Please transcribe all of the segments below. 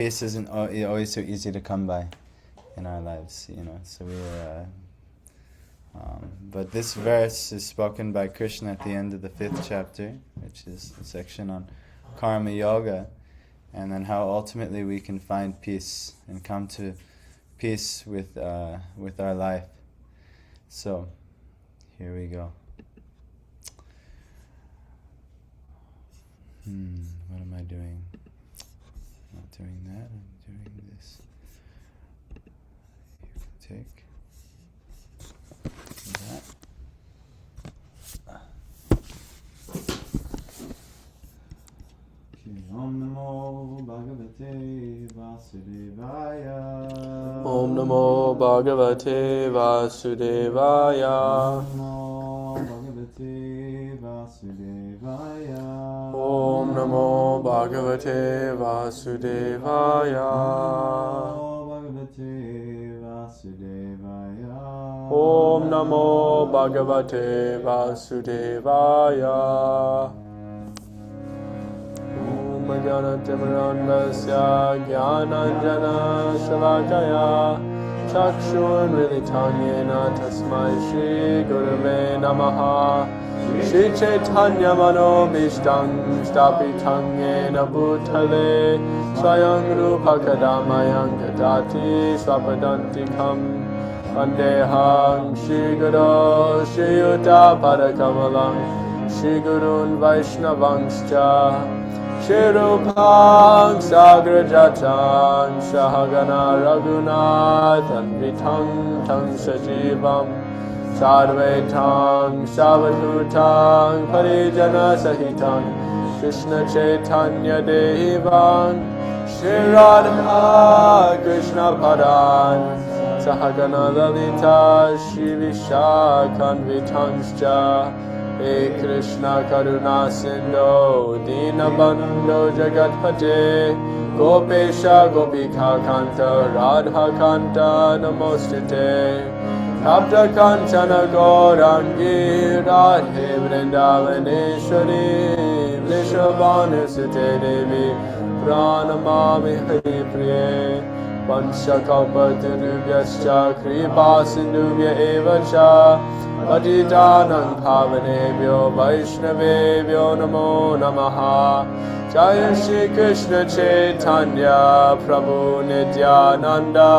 Peace isn't always so easy to come by in our lives, So but this verse is spoken by Krishna at the end of the 5th chapter, which is the section on karma yoga, and then how ultimately we can find peace and come to peace with our life. So here we go. What am I doing? Not doing that, I'm doing this. You can take that. Om Namo Bhagavate Vasudevaya. Om Namo Bhagavate Vasudevaya. Om Namo Bhagavate Vasudevaya. Om Namo Bhagavate Vasudevaya. Om Jnana-timirandasya Jnananjana Shalakaya Chakshun Militam Yena Tasmai Shri Gurave Namaha. Shri Chaitanya Mano Bhishtam Sthapitam Yena Bhutale Swayam Rupa Kadamayam Gadati Swapadantikam Vandeham Shri Guru Shri Yuta Padakamalam Shri Gurun Vaishnavangscha Shri Rupam Sagrajatam Sahagana Raghunathan Vitam Tam Sajivam Sarvetam Savadhutam Parijana Sahitam Krishna Chaitanya Devan Shri Radha Krishna Padan Sahagana Lalita Shri Vishakhan Vitanscha He Krishna Karuna Sindhu Dinabandho Jagatpate Gopesha Gopika Kanta Radha Kanta Namostite Tapta Kanchana Gaurangi Radhe Vrindavaneshwari Vrishabhanusute Devi Pranamami Hari Priye Vanchakalpatarubhyascha Kripa Sindhubhya Evacha Patitanang Pavanebhyo Vaishnavebhyo Namo Namaha Jaya Shri Krishna Chaitanya Prabhu Nityananda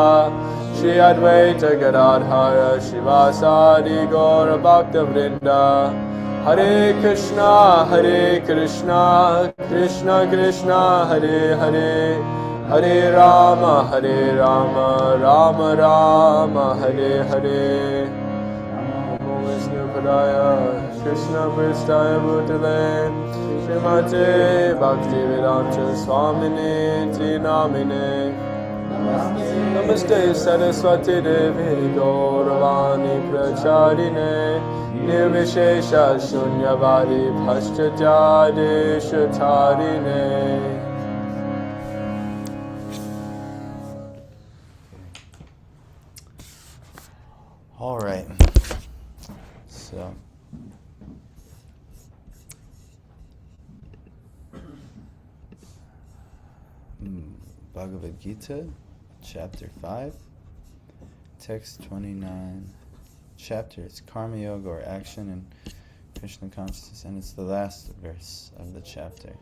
Shri Advaita Gadadhara Shivasadi Gaura Bhakta Vrinda Hare Krishna Krishna Krishna Hare Hare Hare Rama Rama Rama Hare Hare Namo Vishnu Padaya Krishna Pristaya Bhutale Srimate Bhaktivedanta Swamini Namine Namaste Saraswati Devi Gauravani Pracharine Nirvishesha Shunyavadi Paschatya Deshatarine. All right. So Bhagavad Gita, chapter 5, text 29. Chapter is Karma Yoga, or action in Krishna consciousness, and it's the last verse of the chapter.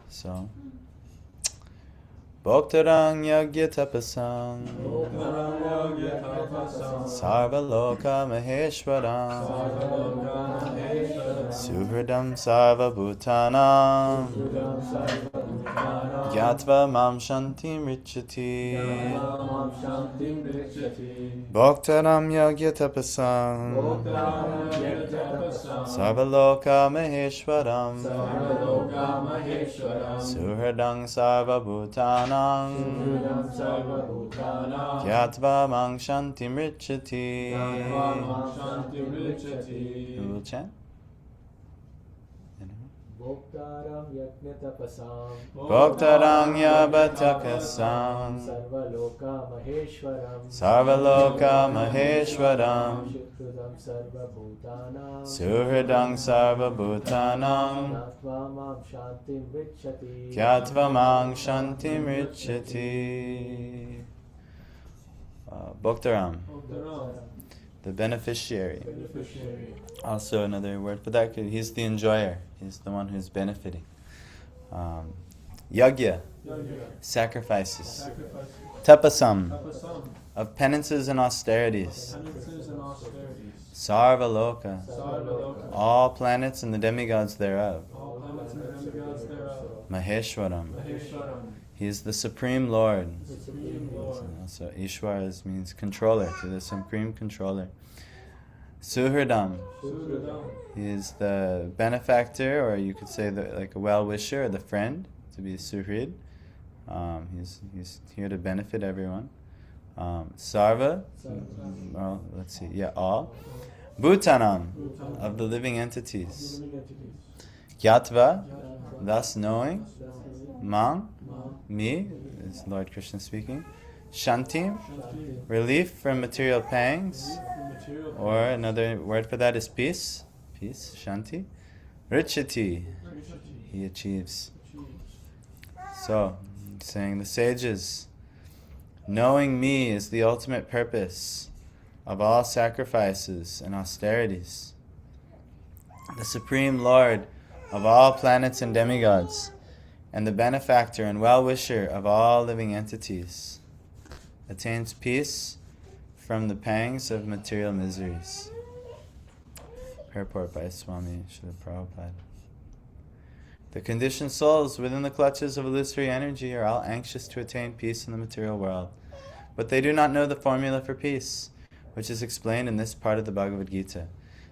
So Bhoktarang Yagya Tapasang Sarva Loka Maheshwaram Suhridam Sarva Bhutanam Gyatva Mam Shantim Richati Bhoktaram Yagya Tapasang Sarva Loka Maheshwaram Suhridam Sarva Bhutanam Gyatva Mang Shantim Richati. Who will chant? Bhoktaram Yajnatapasam Bhoktaranya Bhatakasam Sarvaloka Maheshwaram Sarvaloka Maheshwaram Shuddham Sarvabhutanam Suhridang Sarvabhutanam Natva Mam Shantim Richati Kyatva Mang Shantim Richati. Bhoktaram, the beneficiary. Also another word for that, he's the enjoyer. He's the one who's benefiting. Yagya, sacrifices. Tapasam, of penances and austerities. Sarvaloka, all planets and the demigods thereof. Maheshwaram, he is the Supreme Lord. So Ishwar means controller, to the Supreme Controller. Suhridam, he is the benefactor, or you could say like a well-wisher, or the friend, to be Suhrid. He's here to benefit everyone. Sarva, well, let's see, all. Bhutanam, of the living entities. Gyatva, thus knowing. Mang, me, is Lord Krishna speaking. Shantim, relief from material pangs. Or another word for that is peace. Peace, Shanti. Richati, he achieves. So, saying the sages, knowing me is the ultimate purpose of all sacrifices and austerities. The Supreme Lord of all planets and demigods, and the benefactor and well-wisher of all living entities, attains peace from the pangs of material miseries. Purport by Swami Srila Prabhupada. The conditioned souls within the clutches of illusory energy are all anxious to attain peace in the material world, but they do not know the formula for peace, which is explained in this part of the Bhagavad Gita.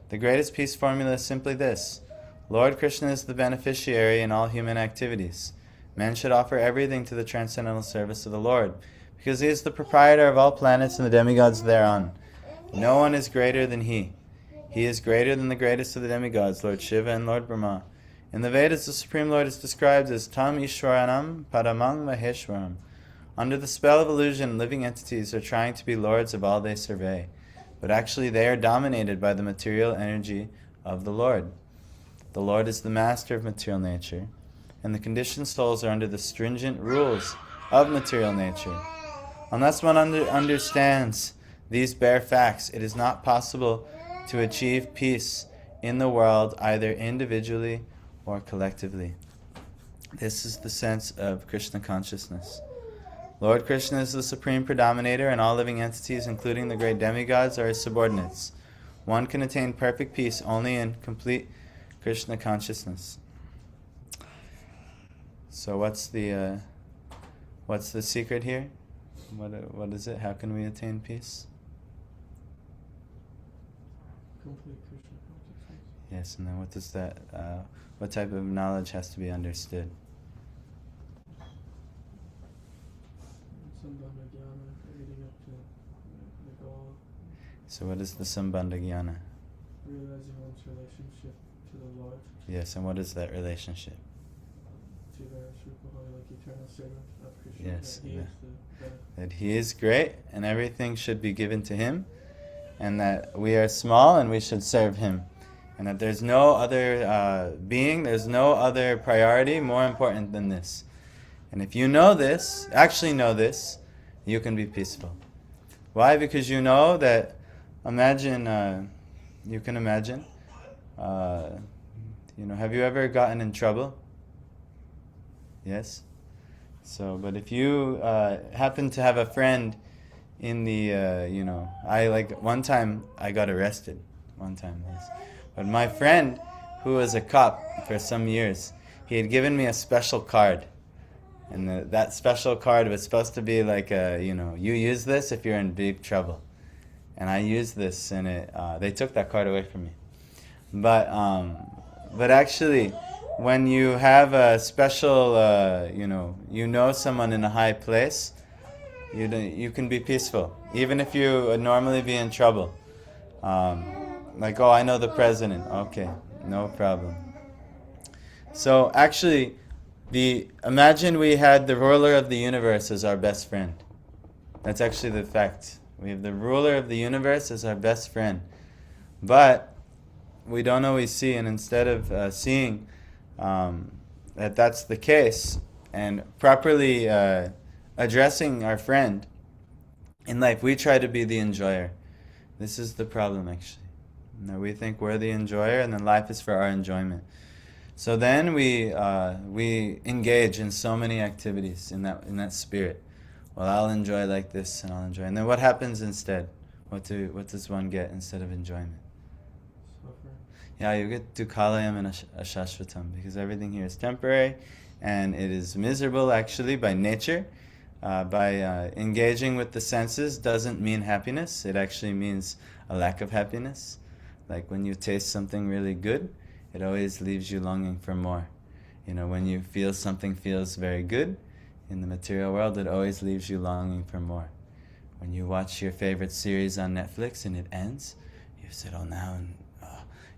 The greatest peace formula is simply this: Lord Krishna is the beneficiary in all human activities. Men should offer everything to the transcendental service of the Lord, because he is the proprietor of all planets and the demigods thereon. No one is greater than he. He is greater than the greatest of the demigods, Lord Shiva and Lord Brahma. In the Vedas, the Supreme Lord is described as Tam Ishwaranam Paramang Maheshwaram. Under the spell of illusion, living entities are trying to be lords of all they survey, but actually they are dominated by the material energy of the Lord. The Lord is the master of material nature, and the conditioned souls are under the stringent rules of material nature. Unless one understands these bare facts, it is not possible to achieve peace in the world, either individually or collectively. This is the sense of Krishna consciousness. Lord Krishna is the supreme predominator, and all living entities, including the great demigods, are his subordinates. One can attain perfect peace only in complete Krishna consciousness. So what's the secret here? What is it? How can we attain peace? Complete Krishna consciousness. Yes, and then what does that? What type of knowledge has to be understood? Sambandha jnana, leading up to the goal. So what is the Sambandha Jnana? Realizing one's relationship to the Lord. Yes, and what is that relationship? To the Srupa, like eternal servant of Krishna. Yes, That he is that he is great and everything should be given to him, and that we are small and we should serve him, and that there's no other being, there's no other priority more important than this. And if you actually know this, you can be peaceful. Why? Because you know that, you can imagine, have you ever gotten in trouble? Yes? So, but if you happen to have a friend in the, one time I got arrested. Yes. But my friend, who was a cop for some years, he had given me a special card. And that special card was supposed to be like you use this if you're in big trouble. And I used this, and they took that card away from me. But actually, when you have a special, someone in a high place, you can be peaceful, even if you would normally be in trouble. I know the president. Okay, no problem. So actually, imagine we had the ruler of the universe as our best friend. That's actually the fact. We have the ruler of the universe as our best friend. But we don't always see, and instead of seeing that that's the case, and properly addressing our friend in life, we try to be the enjoyer. This is the problem, actually. Now, we think we're the enjoyer, and then life is for our enjoyment. So then we engage in so many activities in that spirit. Well, I'll enjoy like this, and I'll enjoy. And then what happens instead? What does one get instead of enjoyment? Suffering. Yeah, you get dukhalayam and ashashvatam, because everything here is temporary, and it is miserable actually by nature. By engaging with the senses doesn't mean happiness. It actually means a lack of happiness. Like when you taste something really good, it always leaves you longing for more. When you feel something feels very good in the material world, it always leaves you longing for more. When you watch your favorite series on Netflix and it ends, you say, oh, now,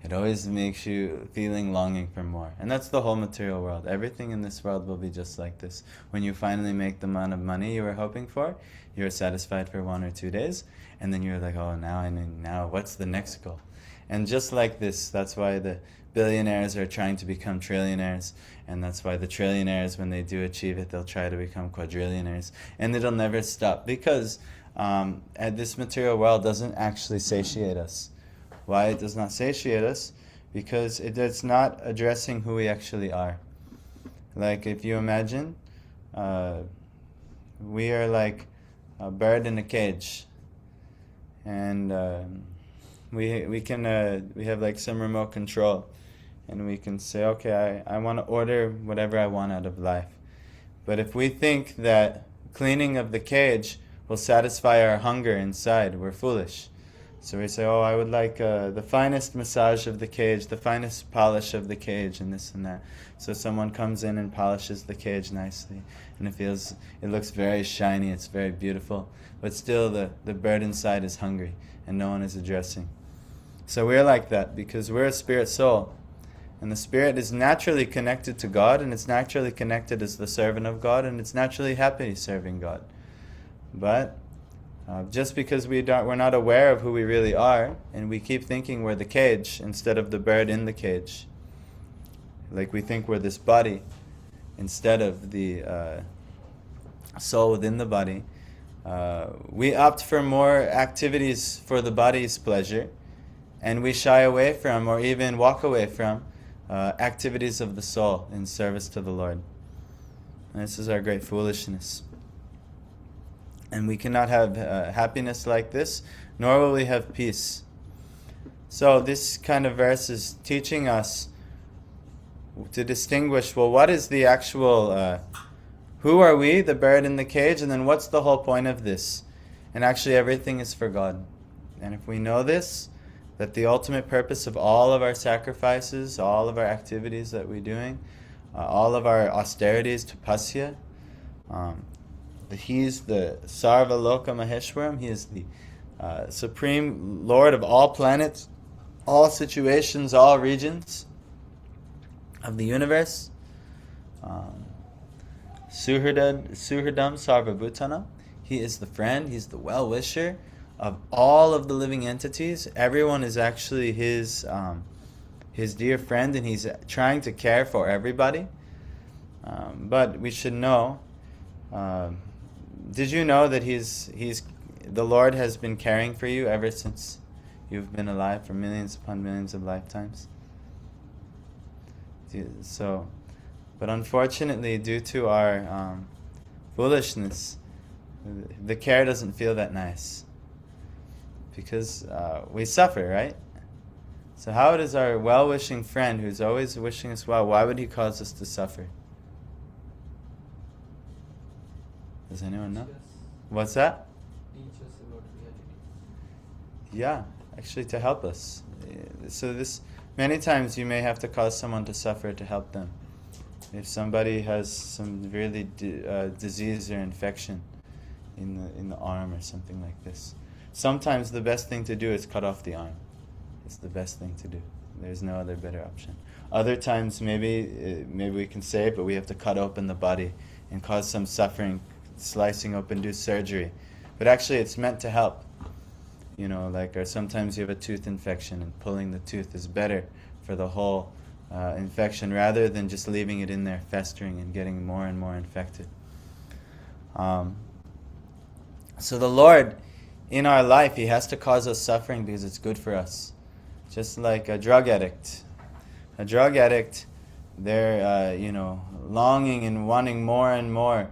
it always makes you feeling longing for more. And that's the whole material world. Everything in this world will be just like this. When you finally make the amount of money you were hoping for, you're satisfied for 1 or 2 days, and then you're like, oh, now what's the next goal? And just like this, that's why the billionaires are trying to become trillionaires, and that's why the trillionaires, when they do achieve it, they'll try to become quadrillionaires, and it'll never stop, because this material world doesn't actually satiate us. Why it does not satiate us? Because it's not addressing who we actually are. Like if you imagine, we are like a bird in a cage, and we have like some remote control, and we can say, okay, I want to order whatever I want out of life. But if we think that cleaning of the cage will satisfy our hunger inside, we're foolish. So we say, oh, I would like the finest massage of the cage, the finest polish of the cage, and this and that. So someone comes in and polishes the cage nicely, and it looks very shiny, it's very beautiful, but still the bird inside is hungry, and no one is addressing. So we're like that, because we're a spirit soul, and the spirit is naturally connected to God, and it's naturally connected as the servant of God, and it's naturally happy serving God. But just because we're not aware of who we really are, and we keep thinking we're the cage instead of the bird in the cage, like we think we're this body instead of the soul within the body, we opt for more activities for the body's pleasure, and we shy away from, or even walk away from, activities of the soul in service to the Lord. And this is our great foolishness. And we cannot have happiness like this, nor will we have peace. So this kind of verse is teaching us to distinguish, well, what is the actual, who are we, the bird in the cage, and then what's the whole point of this? And actually everything is for God. And if we know this, that the ultimate purpose of all of our sacrifices, all of our activities that we're doing, all of our austerities, tapasya, He's the Sarva Loka Maheshwaram. He is the Supreme Lord of all planets, all situations, all regions of the universe. Suhridam Sarva Bhutana. He is the friend, he's the well-wisher of all of the living entities. Everyone is actually his dear friend, and he's trying to care for everybody. But we should know, did you know that the Lord has been caring for you ever since you've been alive for millions upon millions of lifetimes? So, but unfortunately, due to our foolishness, the care doesn't feel that nice, because we suffer, right? So how does our well-wishing friend, who's always wishing us well, why would he cause us to suffer? Does anyone know? What's that? Teach us about reality. Yeah, actually to help us. So many times you may have to cause someone to suffer to help them. If somebody has some really disease or infection in the arm or something like this, sometimes the best thing to do is cut off the arm. It's the best thing to do. There's no other better option. Other times maybe we can say it, but we have to cut open the body and cause some suffering, slicing open, do surgery. But actually it's meant to help. Or sometimes you have a tooth infection and pulling the tooth is better for the whole infection rather than just leaving it in there festering and getting more and more infected. So the Lord, in our life, He has to cause us suffering because it's good for us. Just like a drug addict. A drug addict, they're, longing and wanting more and more,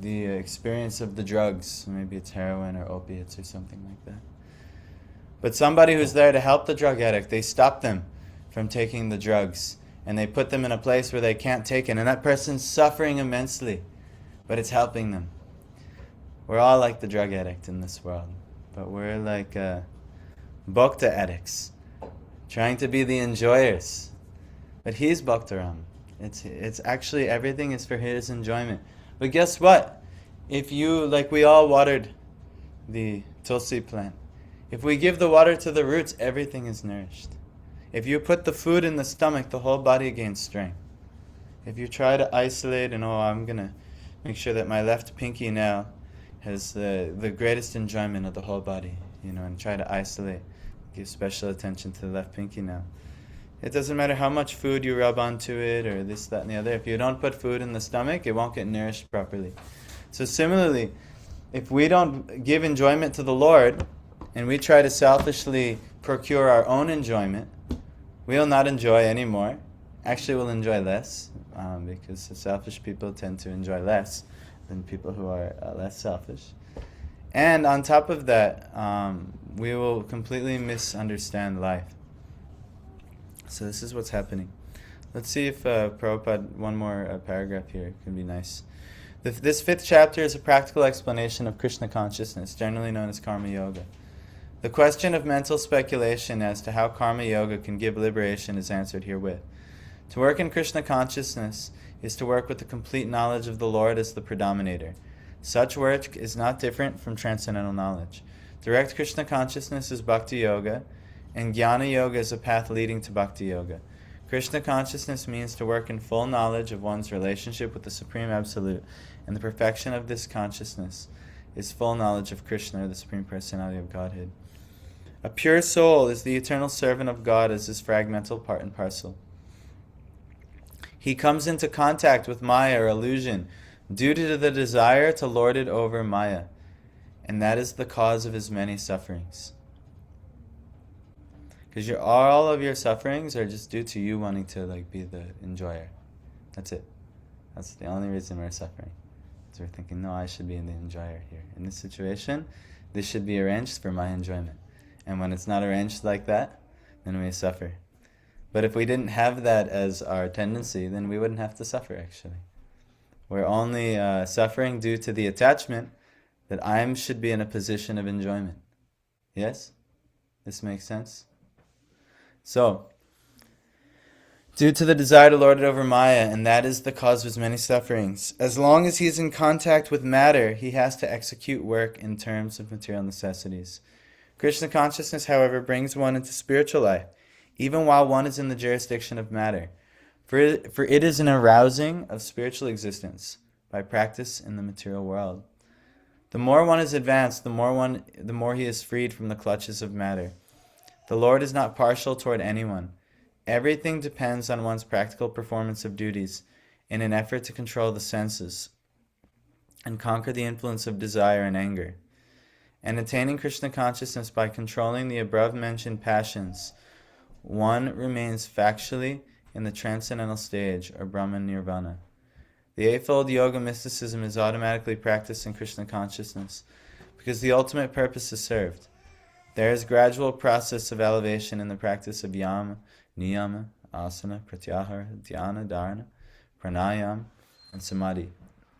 the experience of the drugs. Maybe it's heroin or opiates or something like that. But somebody who's there to help the drug addict, they stop them from taking the drugs. And they put them in a place where they can't take it. And that person's suffering immensely. But it's helping them. We're all like the drug addict in this world. But we're like bhakta addicts. Trying to be the enjoyers. But He's Bhaktaram. It's actually, everything is for His enjoyment. But guess what? If you, like we all watered the tulsi plant. If we give the water to the roots, everything is nourished. If you put the food in the stomach, the whole body gains strength. If you try to isolate and, I'm going to make sure that my left pinky now has the greatest enjoyment of the whole body, and try to isolate, give special attention to the left pinky now. It doesn't matter how much food you rub onto it or this, that, and the other. If you don't put food in the stomach, it won't get nourished properly. So similarly, if we don't give enjoyment to the Lord and we try to selfishly procure our own enjoyment, we'll not enjoy anymore. Actually, we'll enjoy less because the selfish people tend to enjoy less than people who are less selfish. And on top of that, we will completely misunderstand life. So this is what's happening. Let's see if Prabhupada, one more paragraph here, can be nice. This 5th chapter is a practical explanation of Krishna consciousness, generally known as Karma Yoga. The question of mental speculation as to how Karma Yoga can give liberation is answered herewith. To work in Krishna consciousness is to work with the complete knowledge of the Lord as the predominator. Such work is not different from transcendental knowledge. Direct Krishna consciousness is Bhakti Yoga, and Jnana Yoga is a path leading to Bhakti Yoga. Krishna consciousness means to work in full knowledge of one's relationship with the Supreme Absolute, and the perfection of this consciousness is full knowledge of Krishna, the Supreme Personality of Godhead. A pure soul is the eternal servant of God as his fragmental part and parcel. He comes into contact with Maya or illusion due to the desire to lord it over Maya, and that is the cause of his many sufferings. Because all of your sufferings are just due to you wanting to be the enjoyer. That's it. That's the only reason we're suffering. So we're thinking, no, I should be the enjoyer here. In this situation, this should be arranged for my enjoyment. And when it's not arranged like that, then we suffer. But if we didn't have that as our tendency, then we wouldn't have to suffer, actually. We're only suffering due to the attachment that I should be in a position of enjoyment. Yes? This makes sense? So, due to the desire to lord it over Maya, and that is the cause of his many sufferings. As long as he is in contact with matter, he has to execute work in terms of material necessities. Krishna consciousness, however, brings one into spiritual life, even while one is in the jurisdiction of matter. For it is an arousing of spiritual existence by practice in the material world. The more one is advanced, the more he is freed from the clutches of matter. The Lord is not partial toward anyone. Everything depends on one's practical performance of duties in an effort to control the senses and conquer the influence of desire and anger. And attaining Krishna consciousness by controlling the above-mentioned passions, one remains factually in the transcendental stage, or Brahman Nirvana. The eightfold yoga mysticism is automatically practiced in Krishna consciousness because the ultimate purpose is served. There is gradual process of elevation in the practice of yama, niyama, asana, pratyahara, dhyana, dharana, pranayama, and samadhi.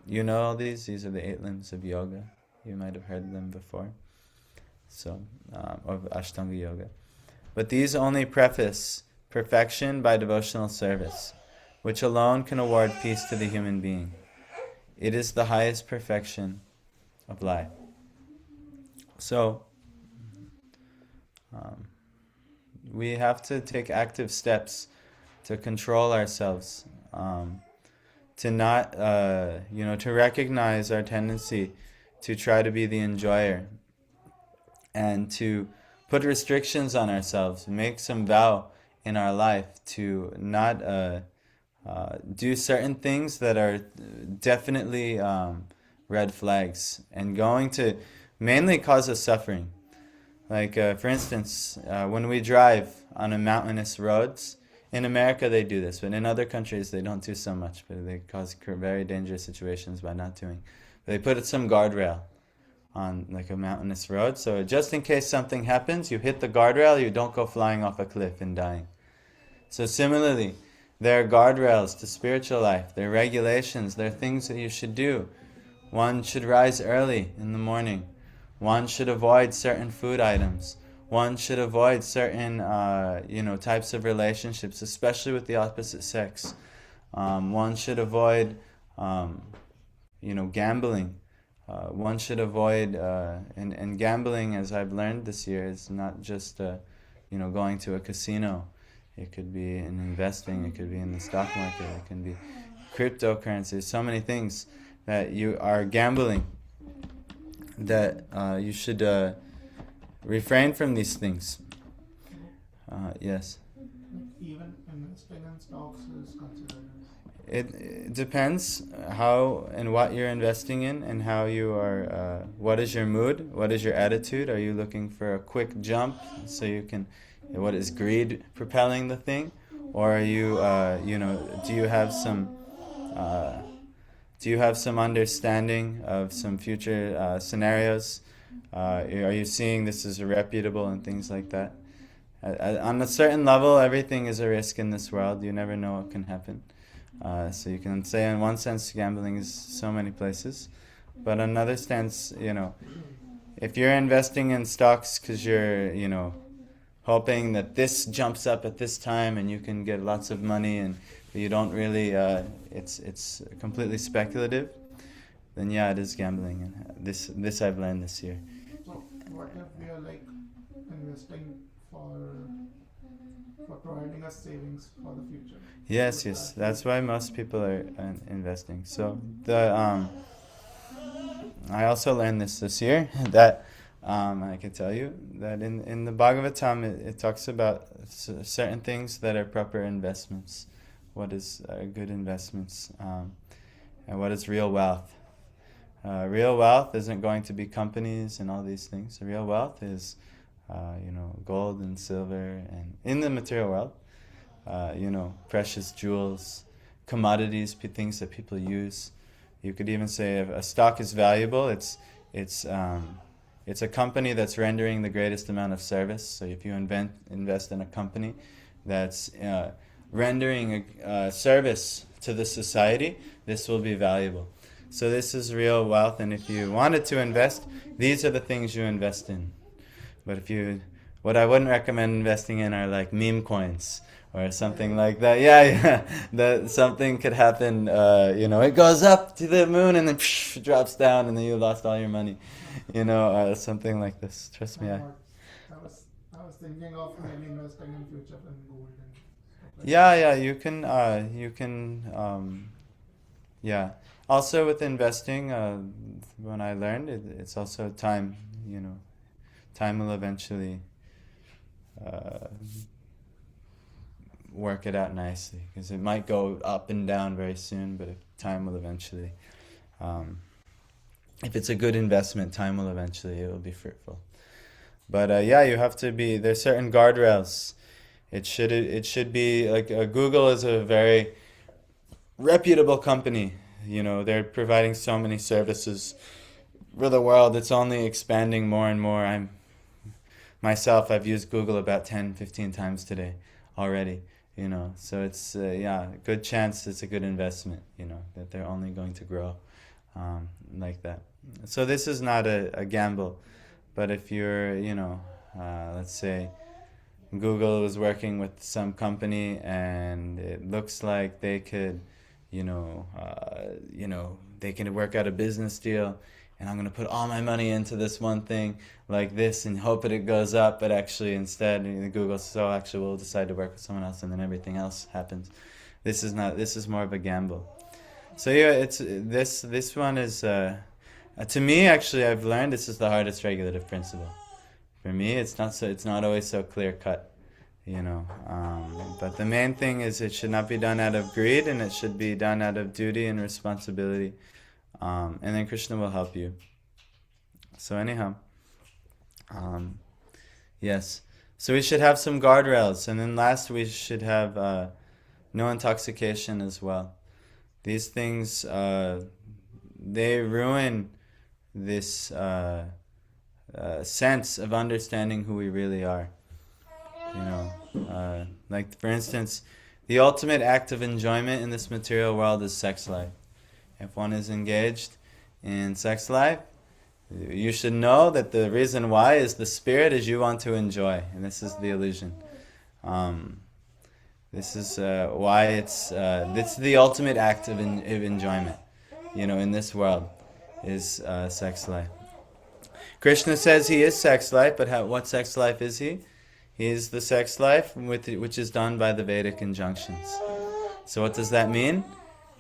You know all these? These are the 8 limbs of yoga. You might have heard them before. So, of Ashtanga Yoga. But these only preface perfection by devotional service, which alone can award peace to the human being. It is the highest perfection of life. So, we have to take active steps to control ourselves, to not, to recognize our tendency to try to be the enjoyer, and to put restrictions on ourselves, make some vow in our life to not do certain things that are definitely red flags and going to mainly cause us suffering. Like, for instance, when we drive on a mountainous roads, in America they do this, but in other countries they don't do so much, but they cause very dangerous situations by not doing. They put some guardrail on like a mountainous road, so just in case something happens, you hit the guardrail, you don't go flying off a cliff and dying. So similarly, there are guardrails to spiritual life, there are regulations, there are things that you should do. One should rise early in the morning. One should avoid certain food items. One should avoid certain, types of relationships, especially with the opposite sex. One should avoid, gambling. One should avoid, and gambling, as I've learned this year, is not just, going to a casino. It could be in investing. It could be in the stock market. It can be cryptocurrency. So many things that you are gambling, that you should refrain from these things. Yes. Even investing in stocks is considered. It depends how and what you're investing in, and how you are. What is your mood? What is your attitude? Are you looking for a quick jump so you can? What is greed propelling the thing, or are you? Do you have some? Do you have some understanding of some future scenarios? Are you seeing this as reputable and things like that? On a certain level, everything is a risk in this world. You never know what can happen. So you can say, in one sense, gambling is so many places. But in another sense, if you're investing in stocks because you're, hoping that this jumps up at this time and you can get lots of money, and you don't really, it's completely speculative, then yeah, it is gambling. And this I've learned this year. So what if we are like investing for providing us savings for the future? Yes, that's why most people are investing. So I also learned this year, that I can tell you that in the Bhagavatam it talks about certain things that are proper investments. What is good investments, and what is real wealth. Real wealth isn't going to be companies and all these things. Real wealth is, gold and silver, and in the material world, precious jewels, commodities, things that people use. You could even say if a stock is valuable, it's a company that's rendering the greatest amount of service. So if you invest in a company that's rendering a service to the society, this will be valuable. So this is real wealth, and if you wanted to invest, these are the things you invest in. But what I wouldn't recommend investing in are like meme coins or something like that. Yeah, that something could happen. It goes up to the moon and then drops down, and then you lost all your money. Something like this. Trust me. I was thinking of maybe investing in future in gold and stuff like Yeah, you can. Also with investing, when I learned it's also time. Time will eventually work it out nicely, because it might go up and down very soon, but time will eventually, if it's a good investment, it will be fruitful. But you have to be, there's certain guardrails. It should be like Google is a very reputable company. They're providing so many services for the world. It's only expanding more and more. I've used Google about 10-15 times today already. So it's good chance it's a good investment. That they're only going to grow like that. So this is not a gamble, but if you're let's say Google was working with some company and it looks like they could they can work out a business deal, and I'm going to put all my money into this one thing like this and hope that it goes up, but actually instead Google says, oh, actually we'll decide to work with someone else, and then everything else happens. This is more of a gamble. So yeah, it's this one is to me, actually, I've learned this is the hardest regulative principle. For me, it's not always so clear cut, but the main thing is it should not be done out of greed, and it should be done out of duty and responsibility, and then Krishna will help you. So anyhow, yes. So we should have some guardrails, and then last we should have no intoxication as well. These things, they ruin this sense of understanding who we really are. Like for instance, the ultimate act of enjoyment in this material world is sex life. If one is engaged in sex life, you should know that the reason why is the spirit is you want to enjoy, and this is the illusion. This is why it's the ultimate act of enjoyment, in this world, is sex life. Krishna says he is sex life, but what sex life is he? He is the sex life which is done by the Vedic injunctions. So what does that mean?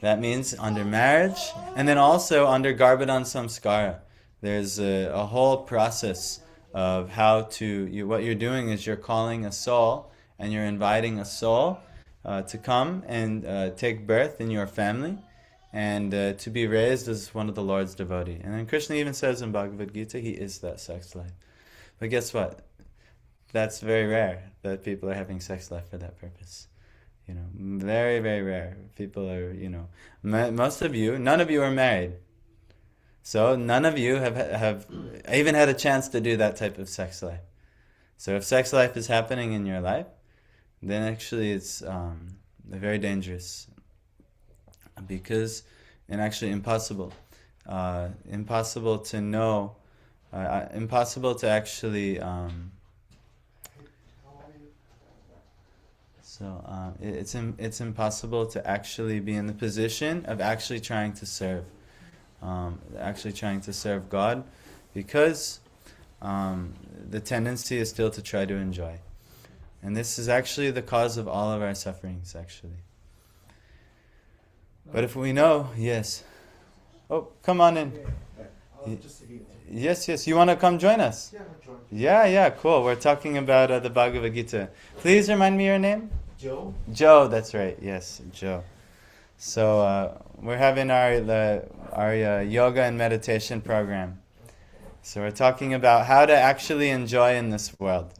That means under marriage, and then also under Garbhadan Samskara. There's a whole process of how to, what you're doing is you're calling a soul, and you're inviting a soul to come and take birth in your family, and to be raised as one of the Lord's devotee. And then Krishna even says in Bhagavad Gita, he is that sex life. But guess what? That's very rare that people are having sex life for that purpose. Very, very rare. People are, most of you, none of you are married. So none of you have even had a chance to do that type of sex life. So if sex life is happening in your life, then actually it's very dangerous, because, and actually impossible to know, impossible to actually, it's impossible to actually be in the position of actually trying to serve God, because the tendency is still to try to enjoy. And this is actually the cause of all of our sufferings, actually. But if we know, yes. Oh, come on in. Yes. You want to come join us? Yeah, cool. We're talking about the Bhagavad Gita. Please remind me your name? Joe, that's right. Yes, Joe. So we're having our yoga and meditation program. So we're talking about how to actually enjoy in this world.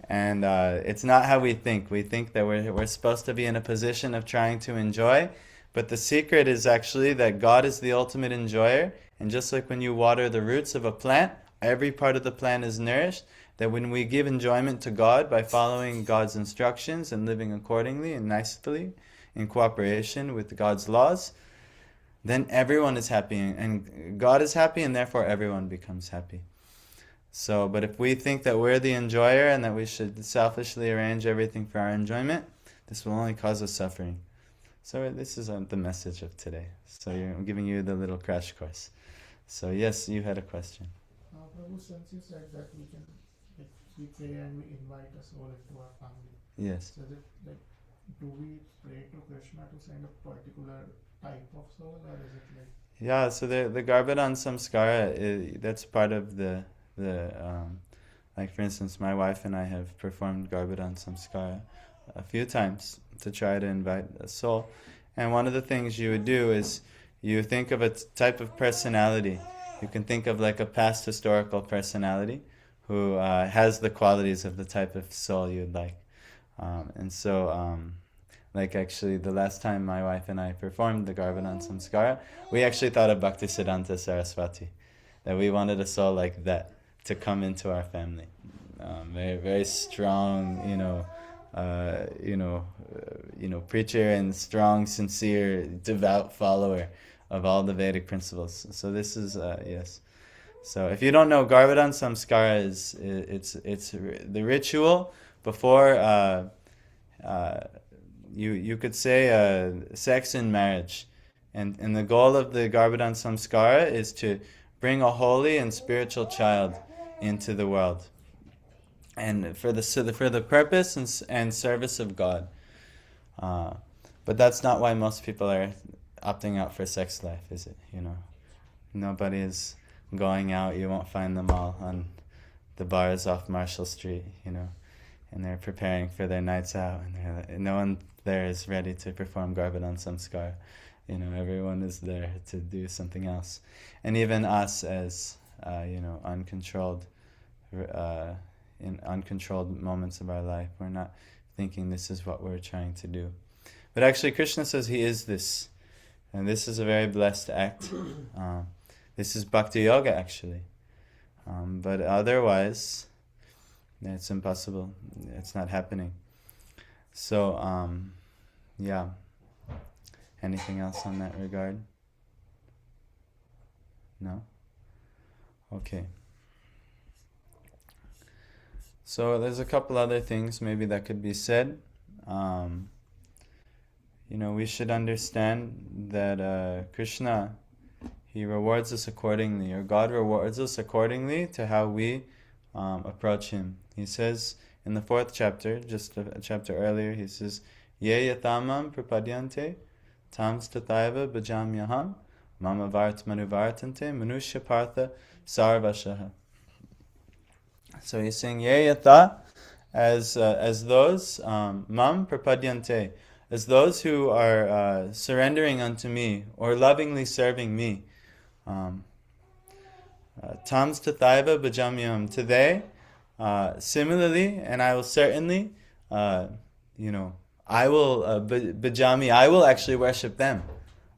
And it's not how we think. We think that we're supposed to be in a position of trying to enjoy, but the secret is actually that God is the ultimate enjoyer, and just like when you water the roots of a plant, every part of the plant is nourished, that when we give enjoyment to God by following God's instructions and living accordingly and nicely in cooperation with God's laws, then everyone is happy, and God is happy, and therefore everyone becomes happy. So, but if we think that we're the enjoyer and that we should selfishly arrange everything for our enjoyment, this will only cause us suffering. So this is the message of today. So I'm giving you the little crash course. So yes, you had a question. Prabhu, since you said that we pray and we invite a soul into our family. Yes. So do we pray to Krishna to send a particular type of soul, or is it like? Yeah, so the Garbhadan Samskara, that's part of the like for instance, my wife and I have performed Garbhadan Samskara a few times to try to invite a soul. And one of the things you would do is you think of a type of personality. You can think of like a past historical personality who has the qualities of the type of soul you'd like. Like actually the last time my wife and I performed the Garbhadan Samskara, we actually thought of Bhaktisiddhanta Saraswati, that we wanted a soul like that to come into our family. Very, very strong, preacher and strong, sincere, devout follower of all the Vedic principles. So this is yes. So if you don't know, Garbhadan Samskara it's the ritual before you could say sex and marriage, and the goal of the Garbhadan Samskara is to bring a holy and spiritual child into the world, and for the purpose and service of God. But that's not why most people are opting out for sex life, is it? Nobody is going out. You won't find them all on the bars off Marshall Street, and they're preparing for their nights out, and no one there is ready to perform Garbhadan Samskar. Everyone is there to do something else. And even us as, uncontrolled, in uncontrolled moments of our life, we're not thinking this is what we're trying to do. But actually Krishna says he is this. And this is a very blessed act. This is Bhakti Yoga, actually. But otherwise, it's impossible. It's not happening. So, yeah. Anything else on that regard? No? Okay. So there's a couple other things maybe that could be said. We should understand that Krishna, he rewards us accordingly, or God rewards us accordingly to how we approach him. He says in the 4th chapter, just a chapter earlier, he says, Ye yatamam prapadyante tam stataiva bhajamyaham mama vartmanuvartante manushya partha sarvashaha. So he's saying, Ye yata, as those, mam prapadyante, as those who are surrendering unto me, or lovingly serving me. Tam stathaiva bhajamyam, today, similarly, and I will certainly, I will, bhajami, I will actually worship them.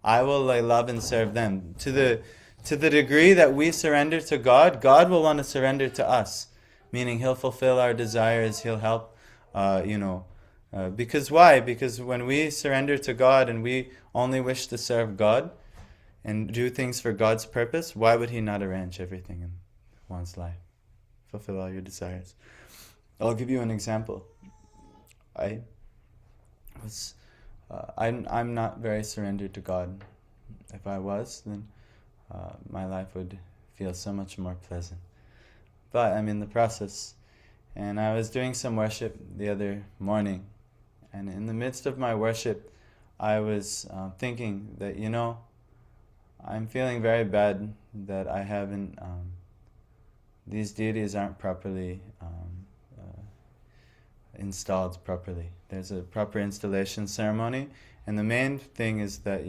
I will love and serve them. To the degree that we surrender to God, God will want to surrender to us. Meaning he'll fulfill our desires, he'll help, because why? Because when we surrender to God and we only wish to serve God and do things for God's purpose, why would he not arrange everything in one's life? Fulfill all your desires. I'll give you an example. I'm not very surrendered to God. If I was, then my life would feel so much more pleasant. But I'm in the process. And I was doing some worship the other morning. And in the midst of my worship, I was thinking that, I'm feeling very bad that I haven't, these deities aren't properly installed properly. There's a proper installation ceremony. And the main thing is that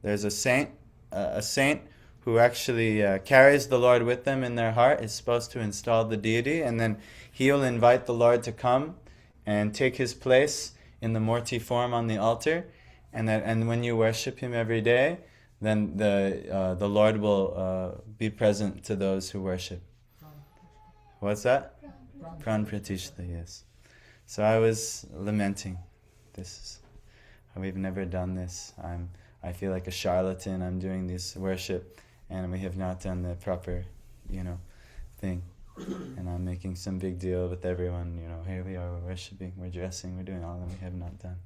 there's a saint who actually carries the Lord with them in their heart, is supposed to install the deity, and then he'll invite the Lord to come and take his place in the Murti form on the altar, and when you worship him every day, then the Lord will be present to those who worship. What's that? Pran Pratishta, yes. So I was lamenting, we've never done this. I feel like a charlatan. I'm doing this worship, and we have not done the proper, thing. And I'm making some big deal with everyone, here we are, we're worshiping, we're dressing, we're doing all that we have not done.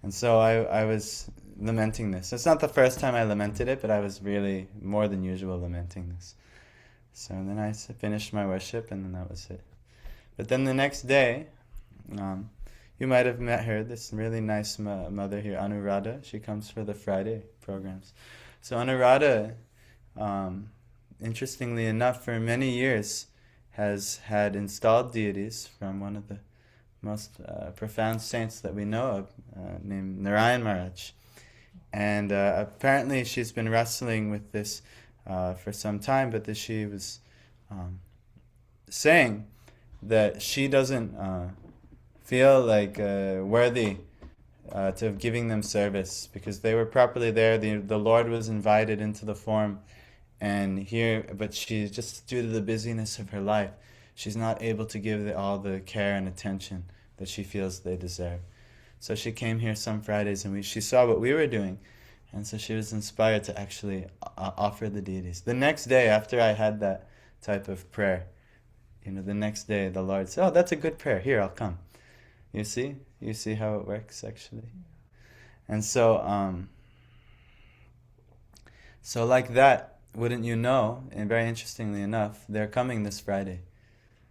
And so I was lamenting this. It's not the first time I lamented it, but I was really more than usual lamenting this. So then I finished my worship, and then that was it. But then the next day, you might have met her, this really nice mother here, Anuradha. She comes for the Friday programs. So Anuradha, interestingly enough, for many years has had installed deities from one of the most profound saints that we know of, named Narayan Maharaj. And apparently she's been wrestling with this for some time, but that she was saying that she doesn't feel like worthy to giving them service, because they were properly there. The Lord was invited into the form, and here, but she, just due to the busyness of her life, she's not able to give all the care and attention that she feels they deserve. So she came here some Fridays, and she saw what we were doing, and so she was inspired to actually offer the deities. The next day, after I had that type of prayer, the next day the Lord said, "Oh, that's a good prayer. Here, I'll come." You see how it works actually. And so, so like that, wouldn't you know, and very interestingly enough, they're coming this Friday.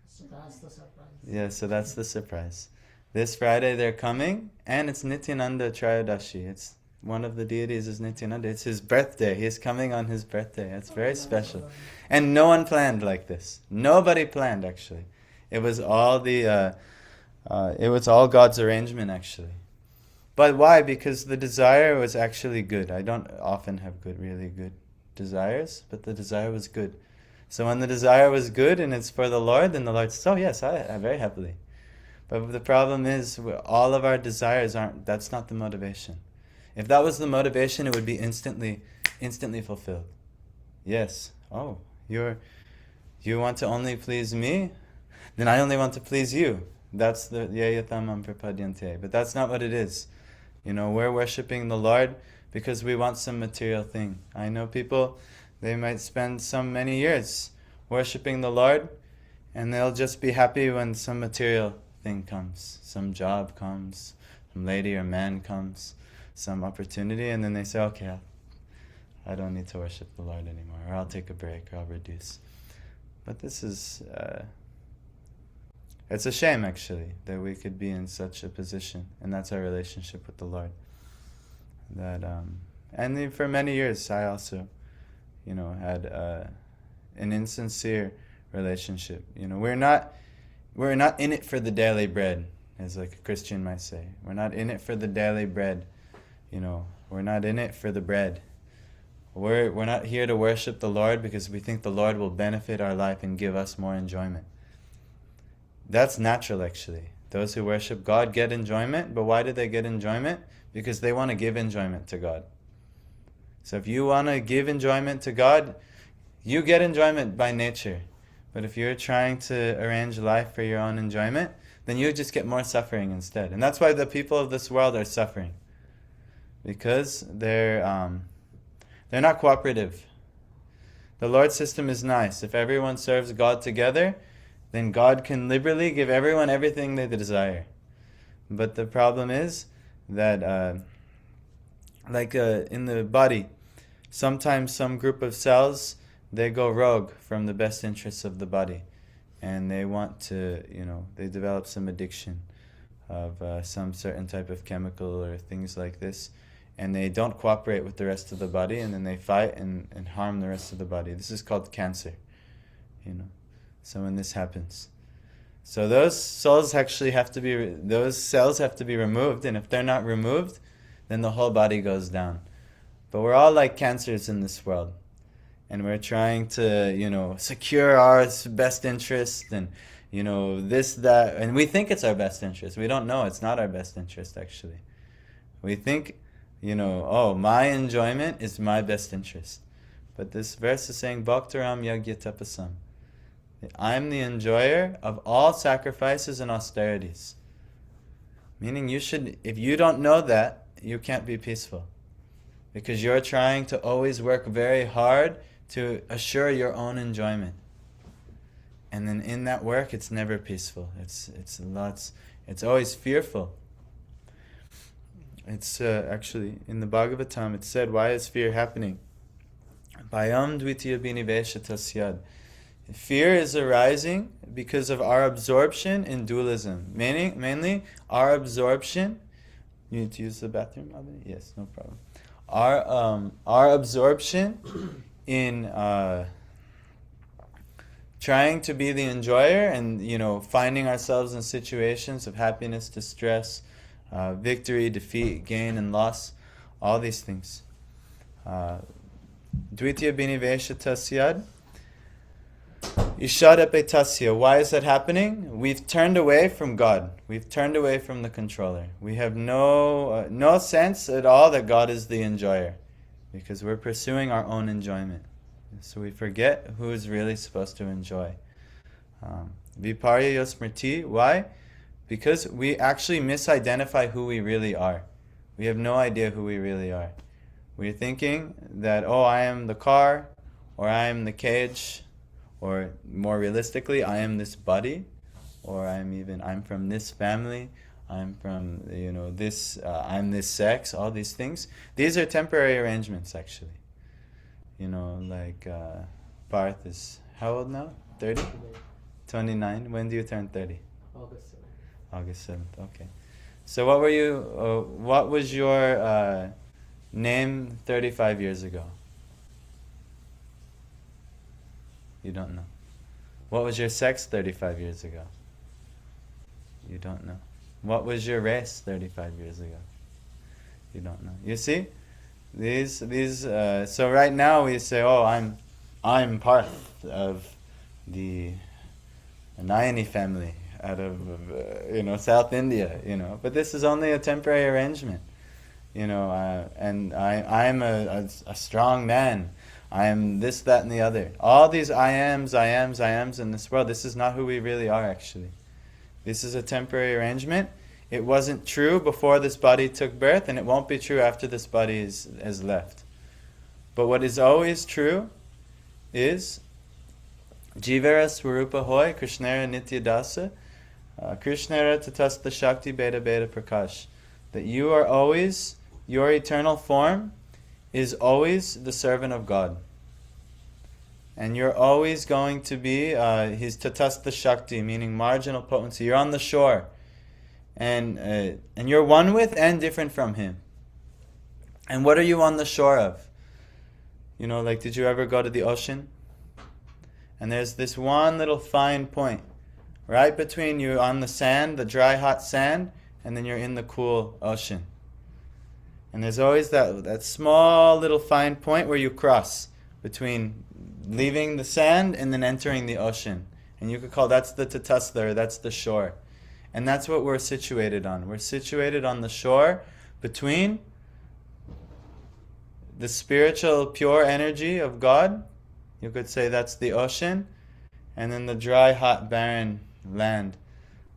So that's the surprise. Yeah, so that's the surprise. This Friday they're coming, and it's Nityananda Trayadashi. It's one of the deities is Nityananda. It's his birthday. He's coming on his birthday. It's very special. And no one planned like this. Nobody planned, actually. It was all it was all God's arrangement, actually. But why? Because the desire was actually good. I don't often have really good desires, but the desire was good. So when the desire was good and it's for the Lord, then the Lord says, oh yes, I very happily. But the problem is, all of our desires that's not the motivation. If that was the motivation, it would be instantly fulfilled. Yes. Oh, you want to only please me? Then I only want to please you. That's the yayatamam prapadyante. But that's not what it is. We're worshipping the Lord because we want some material thing. I know people, they might spend many years worshipping the Lord, and they'll just be happy when some material thing comes. Some job comes, some lady or man comes, some opportunity, and then they say, okay, I don't need to worship the Lord anymore, or I'll take a break, or I'll reduce. But this is, it's a shame, actually, that we could be in such a position, and that's our relationship with the Lord. And for many years, I also, had an insincere relationship. We're not in it for the daily bread, as like a Christian might say. We're not in it for the daily bread. We're not in it for the bread. We're not here to worship the Lord because we think the Lord will benefit our life and give us more enjoyment. That's natural, actually. Those who worship God get enjoyment, but why do they get enjoyment? Because they want to give enjoyment to God. So if you want to give enjoyment to God, you get enjoyment by nature. But if you're trying to arrange life for your own enjoyment, then you just get more suffering instead. And that's why the people of this world are suffering. Because they're not cooperative. The Lord's system is nice. If everyone serves God together, then God can liberally give everyone everything they desire. But the problem is that, in the body, sometimes some group of cells, they go rogue from the best interests of the body. And they want to, they develop some addiction of some certain type of chemical or things like this. And they don't cooperate with the rest of the body, and then they fight and harm the rest of the body. This is called cancer, So when this happens, so those cells actually have to be removed, and if they're not removed, then the whole body goes down. But we're all like cancers in this world, and we're trying to, secure our best interest, and this, that, and we think it's our best interest. We don't know it's not our best interest, actually. We think, my enjoyment is my best interest. But this verse is saying, Bhaktaram yagya tapasam. I'm the enjoyer of all sacrifices and austerities. Meaning if you don't know that, you can't be peaceful. Because you're trying to always work very hard to assure your own enjoyment. And then in that work, it's never peaceful. It's always fearful. It's actually, in the Bhagavatam, it said, why is fear happening? Bhayam dvitiya binivesha tasyad. Fear is arising because of our absorption in dualism. Mainly our absorption. You need to use the bathroom, Abhi? Yes, no problem. Our absorption in trying to be the enjoyer and finding ourselves in situations of happiness, distress, victory, defeat, gain, and loss, all these things. Dvitiya binivesha tasyad. Ishadapetasya. Why is that happening? We've turned away from God. We've turned away from the controller. We have no sense at all that God is the enjoyer, because we're pursuing our own enjoyment. So we forget who is really supposed to enjoy. Viparya yasmriti. Why? Because we actually misidentify who we really are. We have no idea who we really are. We're thinking that, I am the car, or I am the cage, or more realistically, I am this body, or I'm from this family, I'm from this, I'm this sex, all these things. These are temporary arrangements, actually. like Parth is how old now? 30? 29? When do you turn 30? August 7th. August 7th, okay. So what was your name 35 years ago? You don't know. What was your sex 35 years ago? You don't know. What was your race 35 years ago? You don't know. You see? So right now we say, oh, I'm part of the Nayani family out of South India, but this is only a temporary arrangement, and I'm a strong man. I am this, that, and the other. All these I ams in this world, this is not who we really are actually. This is a temporary arrangement. It wasn't true before this body took birth, and it won't be true after this body is left. But what is always true is Jivara Swarupa Hoy, Krishnara Nitya Dasa, Krishnara Tatastha Shakti Beta Beta Prakash. That you are always, your eternal form is always the servant of God. And you're always going to be his Tatastha Shakti, meaning marginal potency. You're on the shore. And you're one with and different from him. And what are you on the shore of? Did you ever go to the ocean? And there's this one little fine point right between you on the sand, the dry, hot sand, and then you're in the cool ocean. And there's always that small little fine point where you cross between leaving the sand and then entering the ocean. And you could call that's the Tatastha, or that's the shore. And that's what we're situated on. We're situated on the shore between the spiritual pure energy of God. You could say that's the ocean, and then the dry, hot, barren land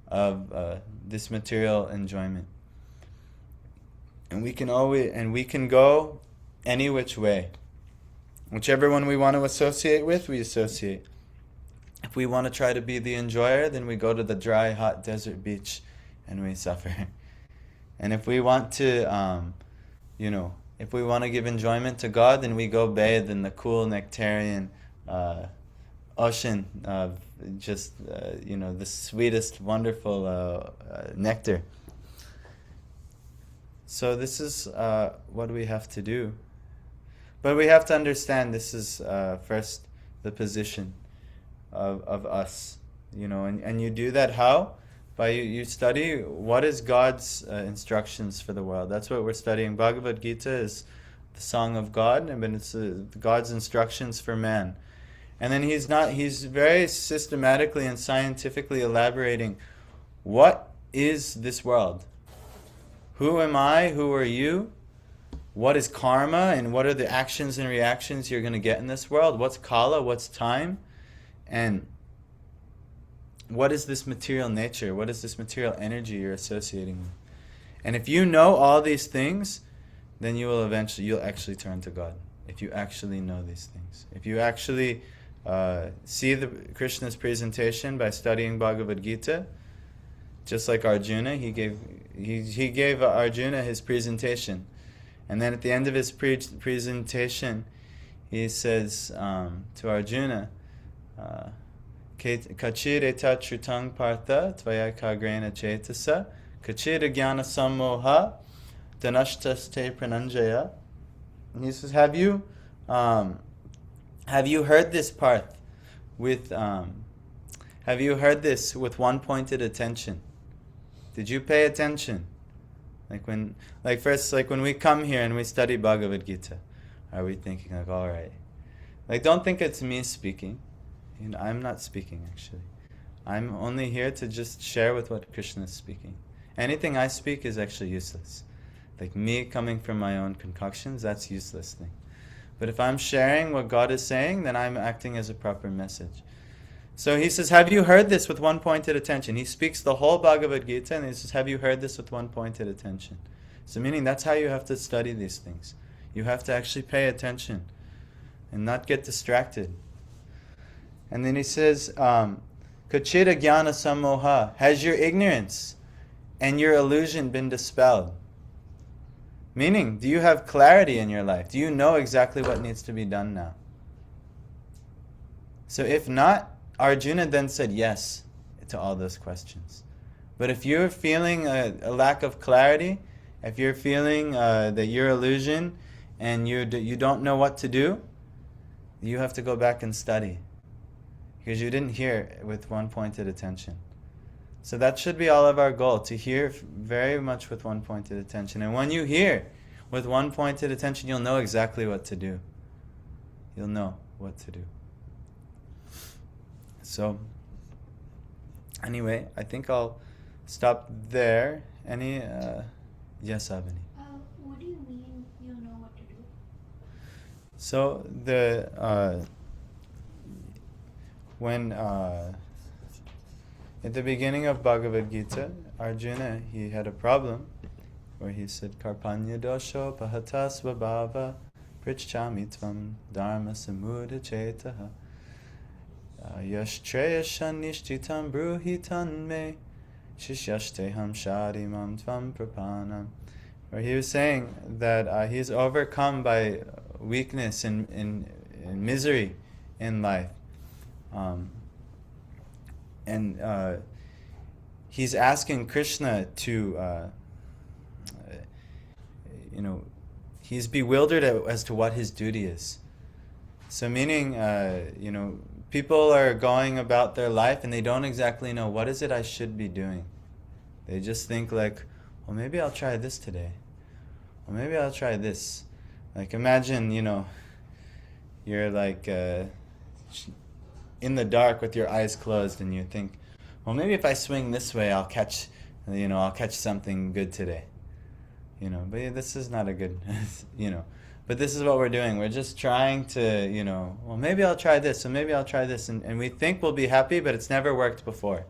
of this material enjoyment. And we can go any which way. Whichever one we want to associate with, we associate. If we want to try to be the enjoyer, then we go to the dry, hot desert beach and we suffer. And if we want to, if we want to give enjoyment to God, then we go bathe in the cool nectarian ocean of just, the sweetest, wonderful nectar. So this is what we have to do. But we have to understand this is first the position of us, and you do that how? By you study what is God's instructions for the world. That's what we're studying. Bhagavad Gita is the song of God, and it's God's instructions for man. And then he's very systematically and scientifically elaborating what is this world? Who am I? Who are you? What is karma, and what are the actions and reactions you're going to get in this world? What's kala? What's time? And what is this material nature? What is this material energy you're associating with? And if you know all these things, then you'll actually turn to God. If you actually know these things. If you actually see Krishna's presentation by studying Bhagavad Gita, just like Arjuna, he gave Arjuna his presentation. And then at the end of his presentation, he says to Arjuna, Kachir eta trutang partha tvaya kagrena chetasa kachir jnana sammoha danashtaste prananjaya. And he says, have you heard this part with have you heard this with one pointed attention? Did you pay attention? When we come here and we study Bhagavad Gita, are we thinking all right? Don't think it's me speaking. I'm not speaking actually. I'm only here to just share with what Krishna is speaking. Anything I speak is actually useless. Me coming from my own concoctions, that's useless thing. But if I'm sharing what God is saying, then I'm acting as a proper message. So he says, have you heard this with one pointed attention? He speaks the whole Bhagavad Gita and he says, have you heard this with one pointed attention? So meaning that's how you have to study these things. You have to actually pay attention and not get distracted. And then he says, Kachita jnana sammoha. Has your ignorance and your illusion been dispelled? Meaning, do you have clarity in your life? Do you know exactly what needs to be done now? So if not, Arjuna then said yes to all those questions. But if you're feeling a lack of clarity, if you're feeling that you're illusion and you don't know what to do, you have to go back and study. Because you didn't hear with one pointed attention. So that should be all of our goal, to hear very much with one pointed attention. And when you hear with one pointed attention, you'll know exactly what to do. You'll know what to do. So, anyway, I think I'll stop there. Any, yes, Avani? What do you mean you know what to do? So, when at the beginning of Bhagavad Gita, Arjuna, he had a problem where he said, Karpanya dosho pahatas vabhava prichchami tvam dharma samudha chetaha yashtreya nishtitam bruhitan me shishyashteham shadimam tvam prapanam. Where he was saying that he's overcome by weakness and misery in life. And he's asking Krishna to, he's bewildered as to what his duty is. So meaning, people are going about their life and they don't exactly know, what is it I should be doing? They just think like, well, maybe I'll try this today. Or maybe I'll try this. Like imagine, you're like in the dark with your eyes closed and you think, well, maybe if I swing this way, I'll catch something good today. But this is not a good, But this is what we're doing. We're just trying to, well, maybe I'll try this, so maybe I'll try this. And we think we'll be happy, but it's never worked before.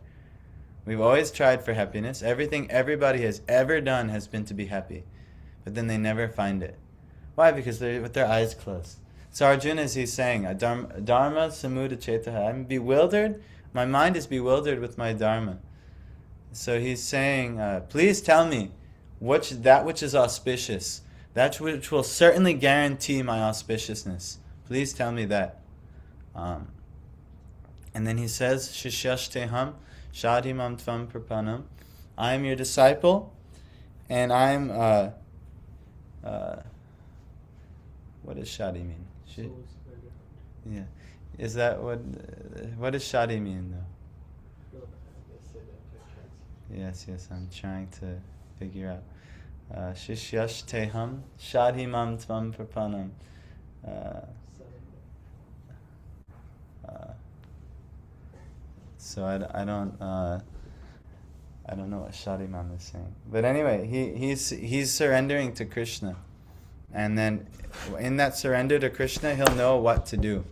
We've always tried for happiness. Everything everybody has ever done has been to be happy. But then they never find it. Why? Because they're with their eyes closed. So Arjuna, he's saying, Dharma samudha chetaha. I'm bewildered. My mind is bewildered with my dharma. So he's saying, please tell me that which is auspicious, that which will certainly guarantee my auspiciousness. Please tell me that. And then he says, Shishyashteham shadimam tvam prapanam. I am your disciple, and I'm what does shadi mean? Yeah. Is that what does shadi mean though? Yes, I'm trying to figure out. Shishyashteham shadimam tvam prapanam. So I don't know what Shadimam is saying. But anyway, he's surrendering to Krishna. And then in that surrender to Krishna, he'll know what to do.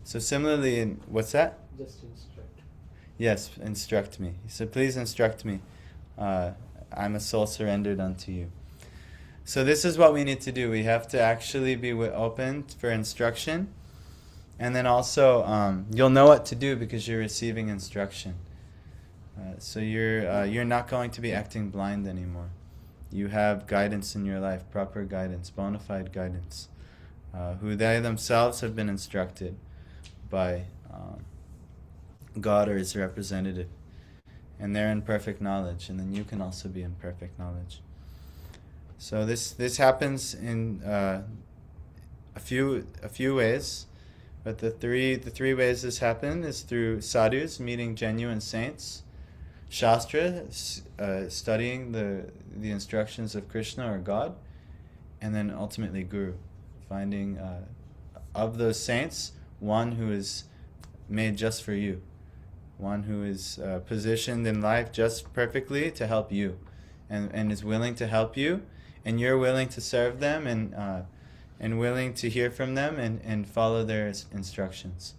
So similarly, what's that? Just instruct. Yes, instruct me. So please instruct me. I'm a soul surrendered unto you. So this is what we need to do. We have to actually be open for instruction. And then also, you'll know what to do because you're receiving instruction. So you're not going to be acting blind anymore. You have guidance in your life, proper guidance, bona fide guidance, who they themselves have been instructed by God or His representative, and they're in perfect knowledge. And then you can also be in perfect knowledge. So this happens in a few ways. But the three ways this happens is through sadhus, meeting genuine saints, shastra, studying the instructions of Krishna or God, and then ultimately guru, finding of those saints one who is made just for you, one who is positioned in life just perfectly to help you, and is willing to help you, and you're willing to serve them and willing to hear from them and follow their instructions.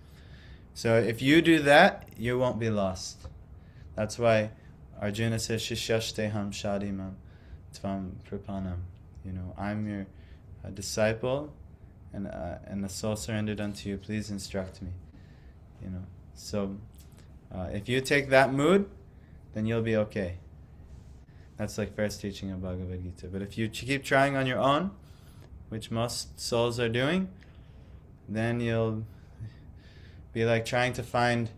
So if you do that, you won't be lost. That's why Arjuna says, Shishyashteham shadimam tvam prapanam. I'm your disciple and the soul surrendered unto you. Please instruct me. So if you take that mood, then you'll be okay. That's like first teaching of Bhagavad Gita. But if you keep trying on your own, which most souls are doing, then you'll be like trying to find,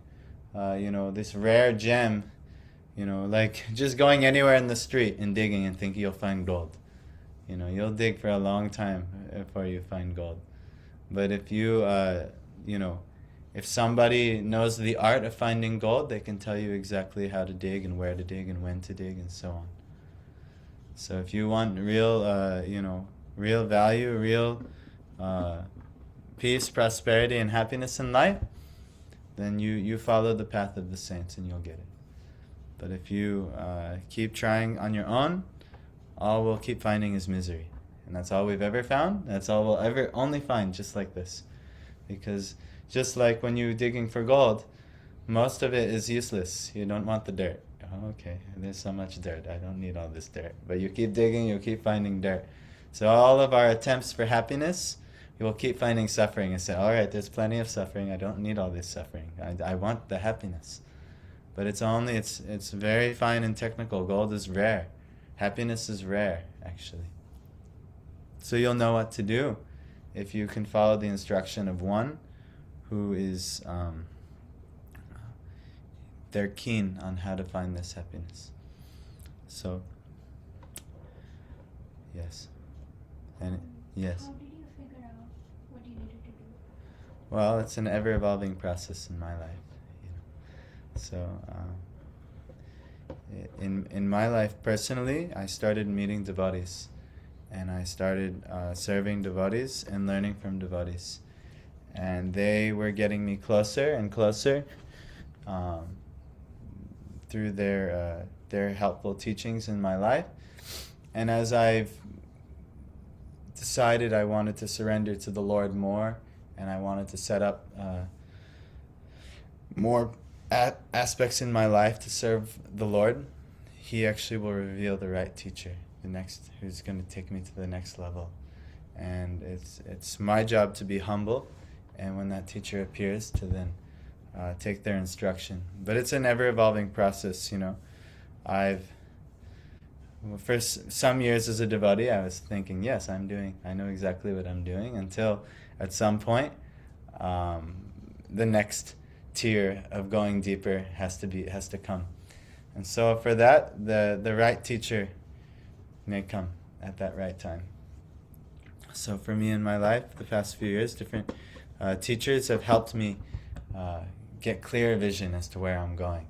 this rare gem, like just going anywhere in the street and digging and thinking you'll find gold. You'll dig for a long time before you find gold. But if you, if somebody knows the art of finding gold, they can tell you exactly how to dig and where to dig and when to dig and so on. So if you want real, real value, real peace, prosperity, and happiness in life, then you follow the path of the saints and you'll get it. But if you keep trying on your own, all we'll keep finding is misery. And that's all we've ever found. That's all we'll ever only find, just like this. Because just like when you're digging for gold, most of it is useless. You don't want the dirt. Oh, okay, there's so much dirt. I don't need all this dirt. But you keep digging, you'll keep finding dirt. So all of our attempts for happiness, you will keep finding suffering and say, all right, there's plenty of suffering. I don't need all this suffering. I want the happiness. But it's very fine and technical. Gold is rare. Happiness is rare, actually. So you'll know what to do if you can follow the instruction of one who is, they're keen on how to find this happiness. So, yes. And yes. How did you figure out what you needed to do? Well, it's an ever-evolving process in my life. So, in my life personally, I started meeting devotees, and I started serving devotees and learning from devotees, and they were getting me closer and closer through their helpful teachings in my life. And as I've decided I wanted to surrender to the Lord more, and I wanted to set up more aspects in my life to serve the Lord, He actually will reveal the right teacher, who's going to take me to the next level. And it's my job to be humble, and when that teacher appears, to then take their instruction. But it's an ever-evolving process, for some years as a devotee, I was thinking, yes, I know exactly what I'm doing, until at some point, the next tier of going deeper has to come. And so for that, the right teacher may come at that right time. So for me in my life, the past few years, different teachers have helped me get clear vision as to where I'm going.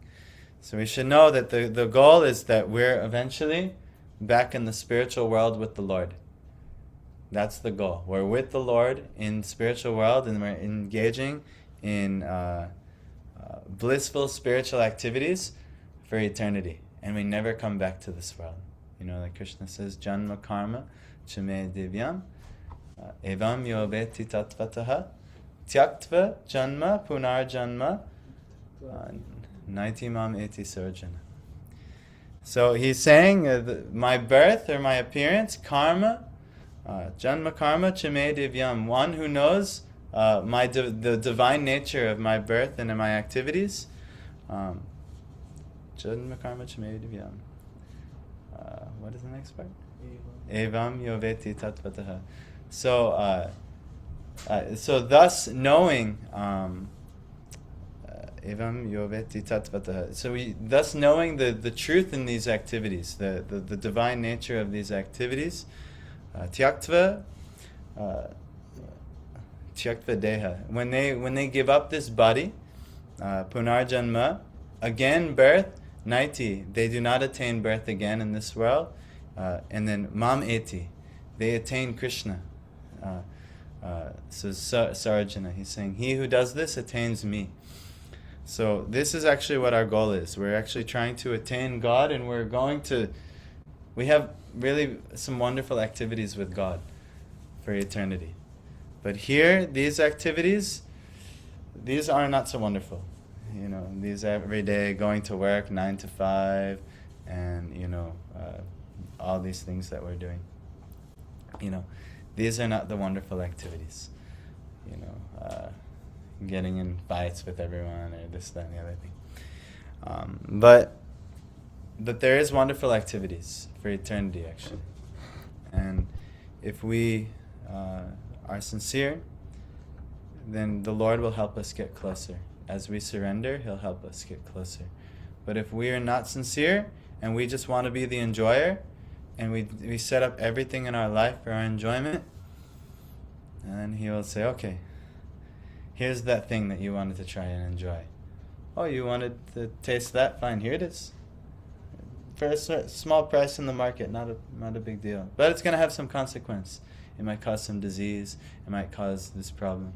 So we should know that the goal is that we're eventually back in the spiritual world with the Lord. That's the goal. We're with the Lord in the spiritual world, and we're engaging in blissful spiritual activities for eternity. And we never come back to this world. Like Krishna says, Janma karma chame divyam evam yoveti tatvataha tyaktva janma punar janma naitimam eti sarjana. So he's saying my birth or my appearance, karma, janma karma chame divyam, one who knows the divine nature of my birth and of my activities. Janma karma chame divyam. What is the next part? Evam yoveti tatvataha. So thus knowing evam yoveti tatvataha. So thus knowing the truth in these activities, the divine nature of these activities, tyaktva deha. When they give up this body, punarjanma, again birth, naiti, they do not attain birth again in this world, and then mam eti, they attain Krishna. So Sarjana, he's saying, he who does this attains me. So this is actually what our goal is. We're actually trying to attain God, and we have really some wonderful activities with God for eternity. But here, these activities, these are not so wonderful. These every day, going to work 9 to 5, and all these things that we're doing. These are not the wonderful activities. Getting in fights with everyone, or this, that, and the other thing. But but there is wonderful activities for eternity, actually. And if we are sincere, then the Lord will help us get closer. As we surrender, He'll help us get closer. But if we are not sincere, and we just want to be the enjoyer, and we set up everything in our life for our enjoyment, and then He will say, okay, here's that thing that you wanted to try and enjoy. Oh, you wanted to taste that? Fine, here it is. For a small price in the market, not a big deal. But it's going to have some consequence. It might cause some disease. It might cause this problem.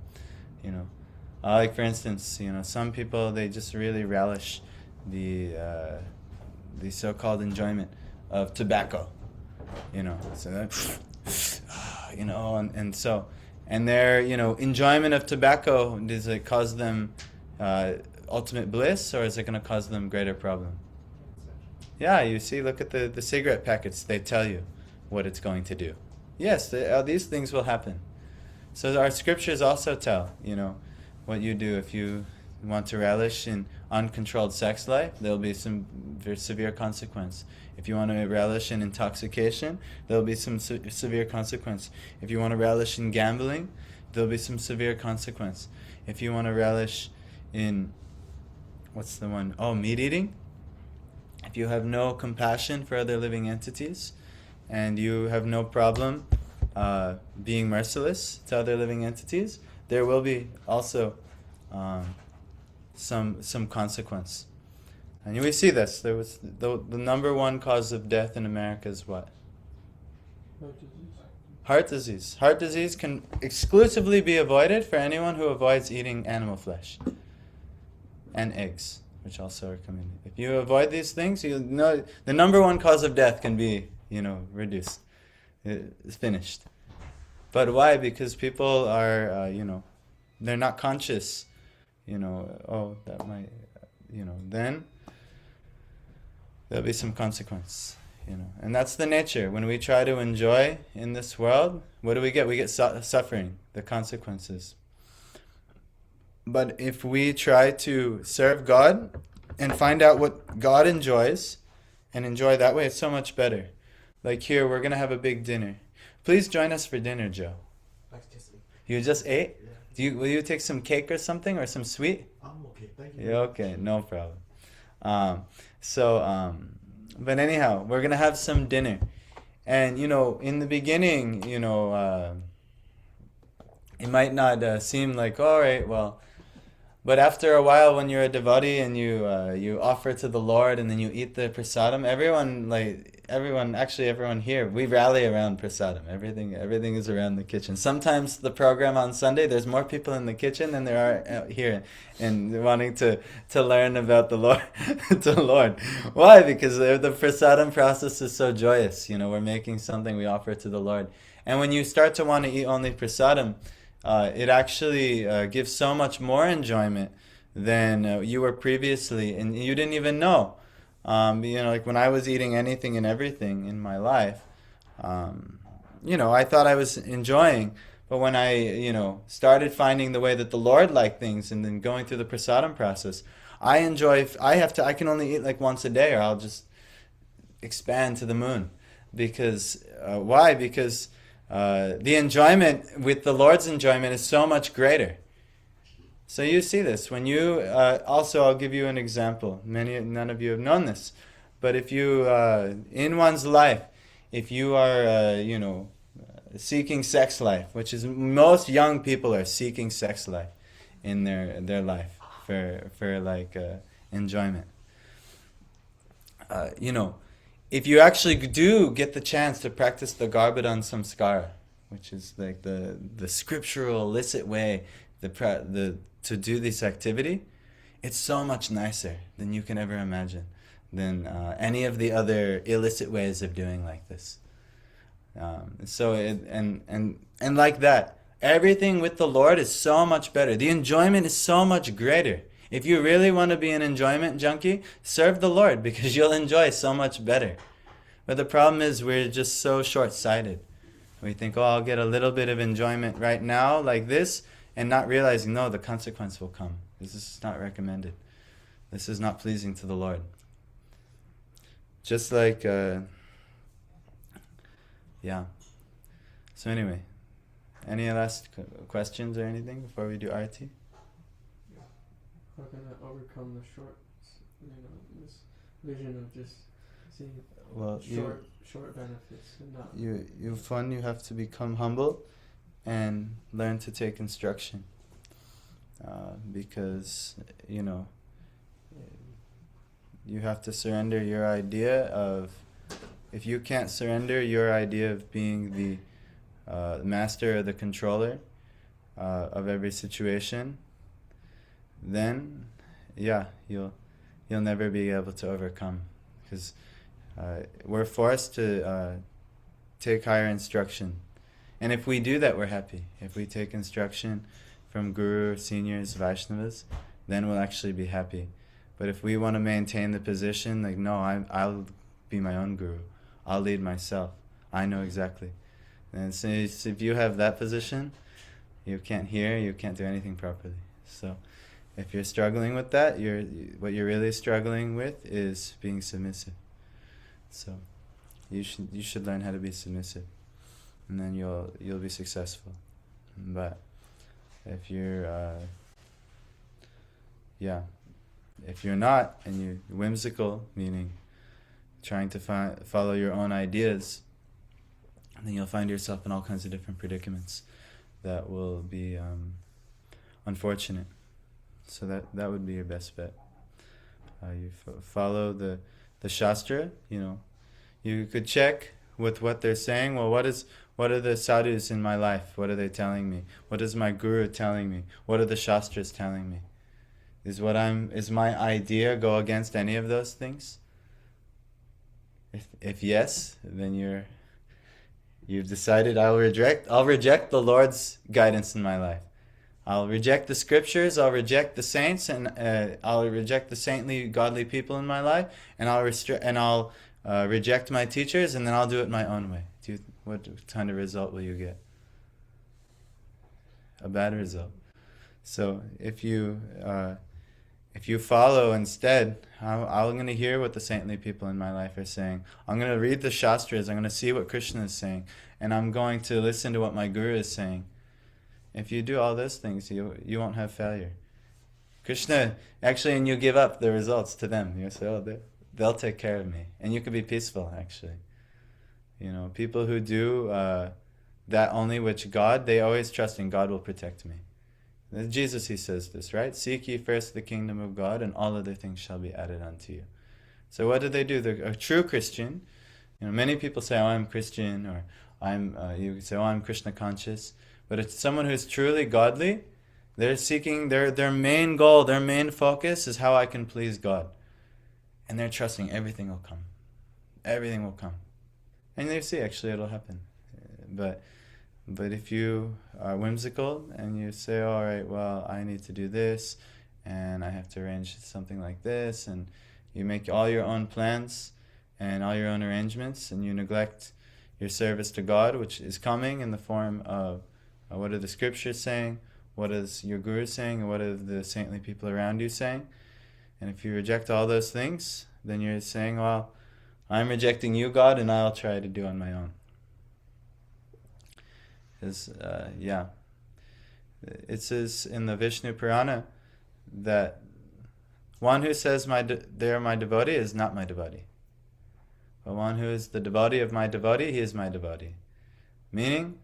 Like for instance, some people, they just really relish the so-called enjoyment of tobacco. So that, and their enjoyment of tobacco, does it cause them ultimate bliss, or is it going to cause them greater problem? Yeah, you see, look at the cigarette packets. They tell you what it's going to do. Yes, these things will happen. So our scriptures also tell, what you do. If you want to relish in uncontrolled sex life, there'll be some very severe consequence. If you want to relish in intoxication, there'll be some severe consequence. If you want to relish in gambling, there'll be some severe consequence. If you want to relish in, meat eating, if you have no compassion for other living entities, and you have no problem being merciless to other living entities, there will be also some consequence. And we see this. There was the number one cause of death in America is what? Heart disease. Heart disease can exclusively be avoided for anyone who avoids eating animal flesh and eggs, which also are coming. If you avoid these things, you know the number one cause of death can be, reduced. It's finished. But why? Because people are, they're not conscious. That might, then there'll be some consequence. And that's the nature. When we try to enjoy in this world, what do we get? We get suffering, the consequences. But if we try to serve God and find out what God enjoys and enjoy that way, it's so much better. Like here, we're going to have a big dinner. Please join us for dinner, Joe. You just ate? Yeah. Will you take some cake or something, or some sweet? I'm okay, thank you. Yeah, okay, no problem. But anyhow, we're going to have some dinner. And, in the beginning, it might not seem like, all right, well, but after a while, when you're a devotee and you offer to the Lord and then you eat the prasadam, everyone here, we rally around prasadam. Everything is around the kitchen. Sometimes the program on Sunday, there's more people in the kitchen than there are out here, and wanting to learn about the Lord, the Lord. Why? Because the prasadam process is so joyous. We're making something we offer to the Lord, and when you start to want to eat only prasadam, it actually gives so much more enjoyment than you were previously, and you didn't even know. Like when I was eating anything and everything in my life, I thought I was enjoying. But when I, started finding the way that the Lord liked things, and then going through the prasadam process, I can only eat like once a day, or I'll just expand to the moon. Because, why? Because the enjoyment with the Lord's enjoyment is so much greater. So you see this when you also, I'll give you an example. None of you have known this, but if you in one's life, if you are seeking sex life, which is most young people are seeking sex life in their life for like enjoyment. If you actually do get the chance to practice the Garbhadan Samskara, which is like the scriptural illicit way, to do this activity, it's so much nicer than you can ever imagine, than any of the other illicit ways of doing like this. And like that, everything with the Lord is so much better. The enjoyment is so much greater. If you really want to be an enjoyment junkie, serve the Lord, because you'll enjoy so much better. But the problem is we're just so short-sighted. We think, I'll get a little bit of enjoyment right now like this, and not realizing, no, the consequence will come. This is not recommended. This is not pleasing to the Lord. just like, yeah. So anyway, any last questions or anything before we do arti? How can I overcome the this vision of just seeing Well, short benefits and not. you have to become humble and learn to take instruction. Because, you have to surrender your idea of, if you can't surrender your idea of being the master or the controller of every situation, then you'll never be able to overcome, because we're forced to take higher instruction, and if we do that, we're happy. If we take instruction from guru, seniors, Vaishnavas, then we'll actually be happy. But if we want to maintain the position, like, no, I'll be my own guru, I'll lead myself, I know exactly, and so if you have that position, you can't hear, you can't do anything properly. So if you're struggling with that, what you're really struggling with is being submissive. So you should learn how to be submissive, and then you'll be successful. But if you're if you're not, and you're whimsical, meaning trying to follow your own ideas, then you'll find yourself in all kinds of different predicaments that will be unfortunate. So that would be your best bet. You follow the Shastra. You could check with what they're saying. Well, what are the sadhus in my life? What are they telling me? What is my guru telling me? What are the Shastras telling me? Is my idea go against any of those things? If yes, then you've decided I'll reject the Lord's guidance in my life. I'll reject the scriptures, I'll reject the saints, and I'll reject the saintly, godly people in my life, and I'll reject my teachers, and then I'll do it my own way. What kind of result will you get? A bad result. So if you follow instead, I'm going to hear what the saintly people in my life are saying. I'm going to read the Shastras, I'm going to see what Krishna is saying, and I'm going to listen to what my guru is saying. If you do all those things, you won't have failure. Krishna, actually, and you give up the results to them. You say, oh, they'll take care of me. And you can be peaceful, actually. People who do that only which God, they always trust in God will protect me. Jesus, he says this, right? Seek ye first the kingdom of God, and all other things shall be added unto you. So what do? A true Christian, many people say, oh, I'm Christian, or you say, oh, I'm Krishna conscious. But it's someone who's truly godly. They're seeking, their main goal, their main focus is how I can please God. And they're trusting everything will come. Everything will come. And they see, actually, it'll happen. But if you are whimsical and you say, all right, well, I need to do this, and I have to arrange something like this, and you make all your own plans and all your own arrangements, and you neglect your service to God, which is coming in the form of what are the scriptures saying, what is your guru saying, and what are the saintly people around you saying. And if you reject all those things, then you're saying, well, I'm rejecting you, God, and I'll try to do on my own. It says in the Vishnu Purana that one who says they are my devotee is not my devotee. But one who is the devotee of my devotee, he is my devotee. Meaning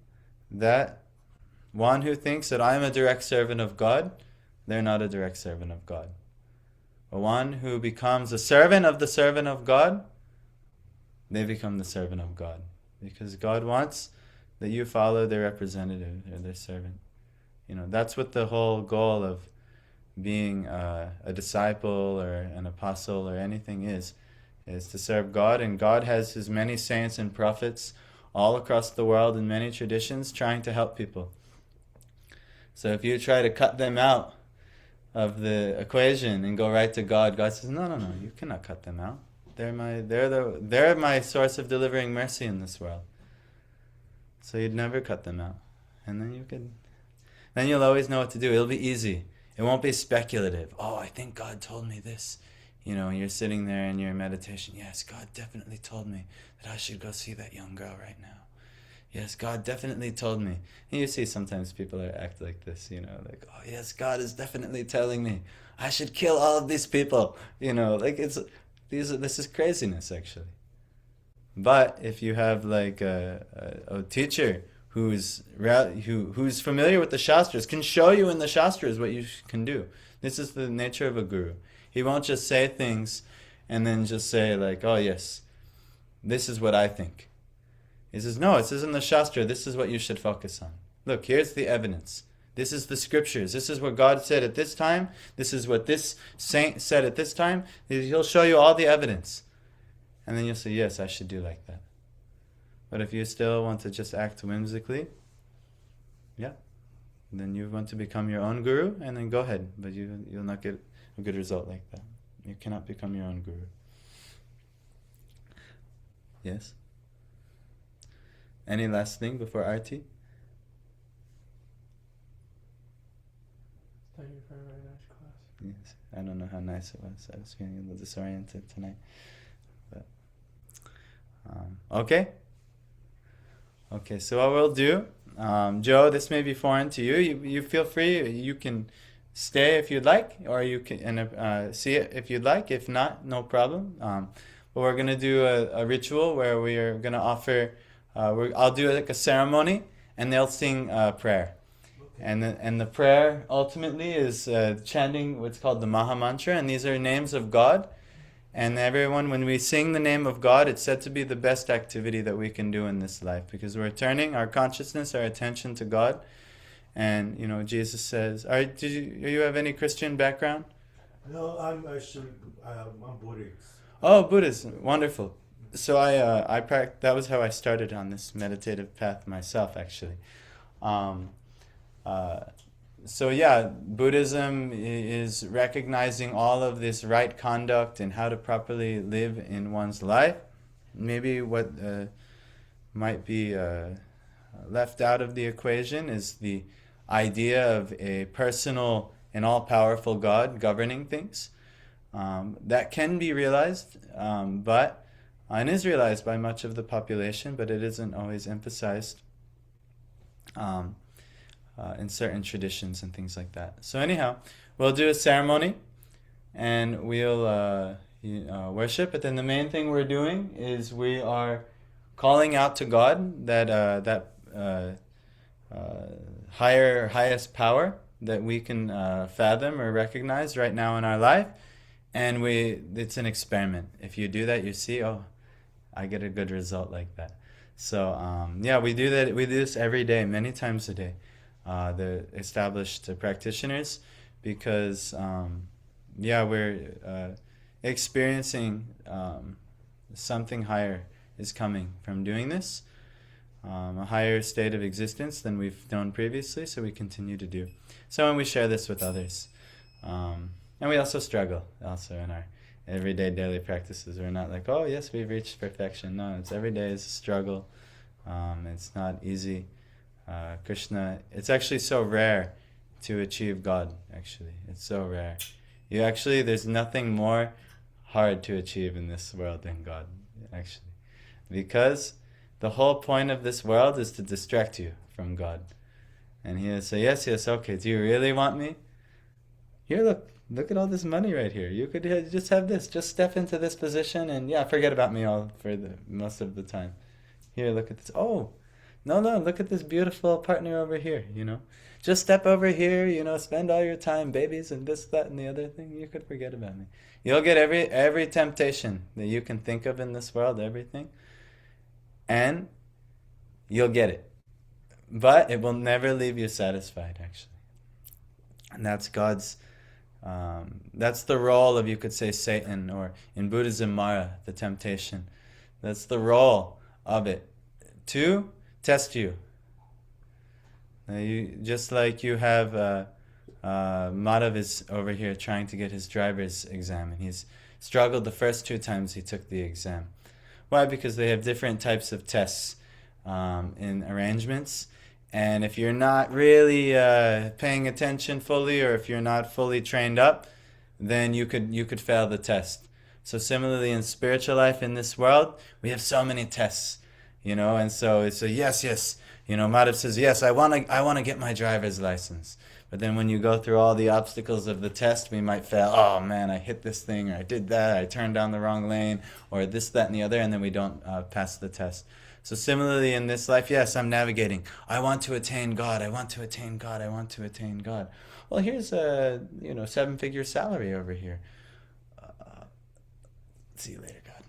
that one who thinks that I am a direct servant of God, they're not a direct servant of God. But one who becomes a servant of God, they become the servant of God. Because God wants that you follow their representative or their servant. That's what the whole goal of being a disciple or an apostle or anything is to serve God. And God has his many saints and prophets all across the world in many traditions trying to help people. So if you try to cut them out of the equation and go right to God, God says, no, you cannot cut them out. They're my source of delivering mercy in this world. So you'd never cut them out. And then you'll always know what to do. It'll be easy. It won't be speculative. Oh, I think God told me this. You're sitting there in your meditation. Yes, God definitely told me that I should go see that young girl right now. Yes, God definitely told me. And you see sometimes people act like this, like, oh yes, God is definitely telling me I should kill all of these people. This is craziness actually. But if you have like a teacher who's familiar with the Shastras, can show you in the Shastras what you can do. This is the nature of a guru. He won't just say things and then just say like, oh yes, this is what I think. He says, no, it says in the Shastra, this is what you should focus on. Look, here's the evidence. This is the scriptures. This is what God said at this time. This is what this saint said at this time. He'll show you all the evidence. And then you'll say, yes, I should do like that. But if you still want to just act whimsically, then you want to become your own guru, and then go ahead. But you'll not get a good result like that. You cannot become your own guru. Yes? Any last thing before Arti? Thank you for a very nice class. Yes. I don't know how nice it was. I was feeling a little disoriented tonight. But okay. Okay, so what we'll do, Joe, this may be foreign to you. You feel free. You can stay if you'd like, or you can see it if you'd like. If not, no problem. But we're going to do a ritual where we are going to offer... I'll do like a ceremony, and they'll sing prayer. And the prayer ultimately is chanting what's called the Maha Mantra, and these are names of God. And everyone, when we sing the name of God, it's said to be the best activity that we can do in this life, because we're turning our consciousness, our attention to God. And Jesus says, do you have any Christian background? No, I'm Buddhist. Oh, Buddhism, wonderful. So that was how I started on this meditative path myself, actually. Buddhism is recognizing all of this right conduct and how to properly live in one's life. Maybe what might be left out of the equation is the idea of a personal and all-powerful God governing things. That can be realized, and is realized by much of the population, but it isn't always emphasized in certain traditions and things like that. So anyhow, we'll do a ceremony, and we'll worship. But then the main thing we're doing is we are calling out to God that highest power that we can fathom or recognize right now in our life. And it's an experiment. If you do that, you see, I get a good result like that. So we do that. We do this every day, many times a day. The established practitioners, because we're experiencing something higher is coming from doing this, a higher state of existence than we've known previously, so we continue to do. So when we share this with others, and we also struggle also in our everyday daily practices. We're not like, oh yes, we've reached perfection. No, it's every day is a struggle. It's not easy. Krishna, it's actually so rare to achieve God, actually. It's so rare. There's nothing more hard to achieve in this world than God, actually. Because the whole point of this world is to distract you from God. And He'll say, yes, okay, do you really want me? Here, look at all this money right here. You could just have this. Just step into this position and forget about me all for the most of the time. Here, look at this. Oh, no, look at this beautiful partner over here, Just step over here, spend all your time, babies, and this, that, and the other thing. You could forget about me. You'll get every temptation that you can think of in this world, everything. And you'll get it. But it will never leave you satisfied, actually. And that's God's... that's the role of, you could say, Satan, or in Buddhism, Mara, the temptation. That's the role of it, to test you. Just like you have Madhav is over here trying to get his driver's exam, and he's struggled the first 2 times he took the exam. Why? Because they have different types of tests in arrangements. And if you're not really paying attention fully, or if you're not fully trained up, then you could fail the test. So similarly in spiritual life in this world, we have so many tests, and so it's a yes. Madhav says, yes, I want to get my driver's license. But then when you go through all the obstacles of the test, we might fail. Oh man, I hit this thing, or I did that, I turned down the wrong lane, or this, that, and the other, and then we don't pass the test. So similarly in this life, yes, I'm navigating. I want to attain God. I want to attain God. I want to attain God. Well, here's a 7-figure salary over here. See you later, God.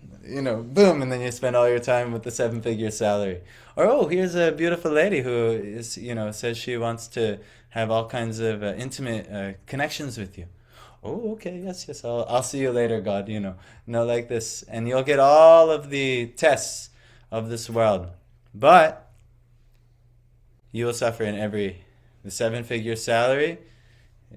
Boom, and then you spend all your time with the 7-figure salary. Or here's a beautiful lady who is says she wants to have all kinds of intimate connections with you. Oh, okay, yes, I'll see you later, God. Like this, and you'll get all of the tests of this world, but you will suffer in every. The 7-figure salary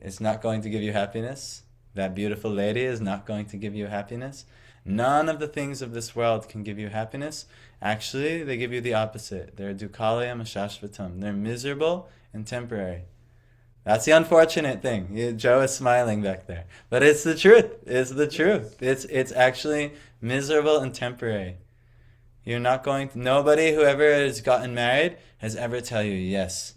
is not going to give you happiness. That beautiful lady is not going to give you happiness. None of the things of this world can give you happiness. Actually, they give you the opposite. They're dukhalayam ashashvatam. They're miserable and temporary. That's the unfortunate thing. Joe is smiling back there. But it's the truth. It's the truth. It's actually miserable and temporary. You're not going to... Nobody who ever has gotten married has ever tell you, yes,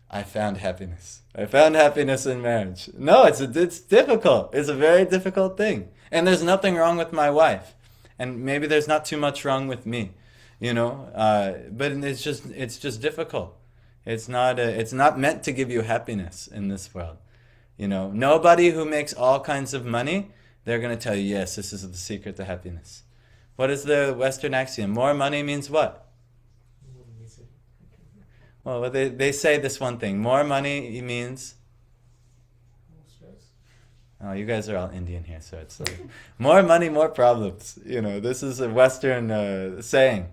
I found happiness. I found happiness in marriage. No, it's difficult. It's a very difficult thing. And there's nothing wrong with my wife. And maybe there's not too much wrong with me. But it's just difficult. It's not meant to give you happiness in this world. Nobody who makes all kinds of money, they're going to tell you, yes, this is the secret to happiness. What is the Western axiom? More money means what? Well, they say this one thing. More money means... Oh, you guys are all Indian here, so it's like, more money, more problems. This is a Western saying.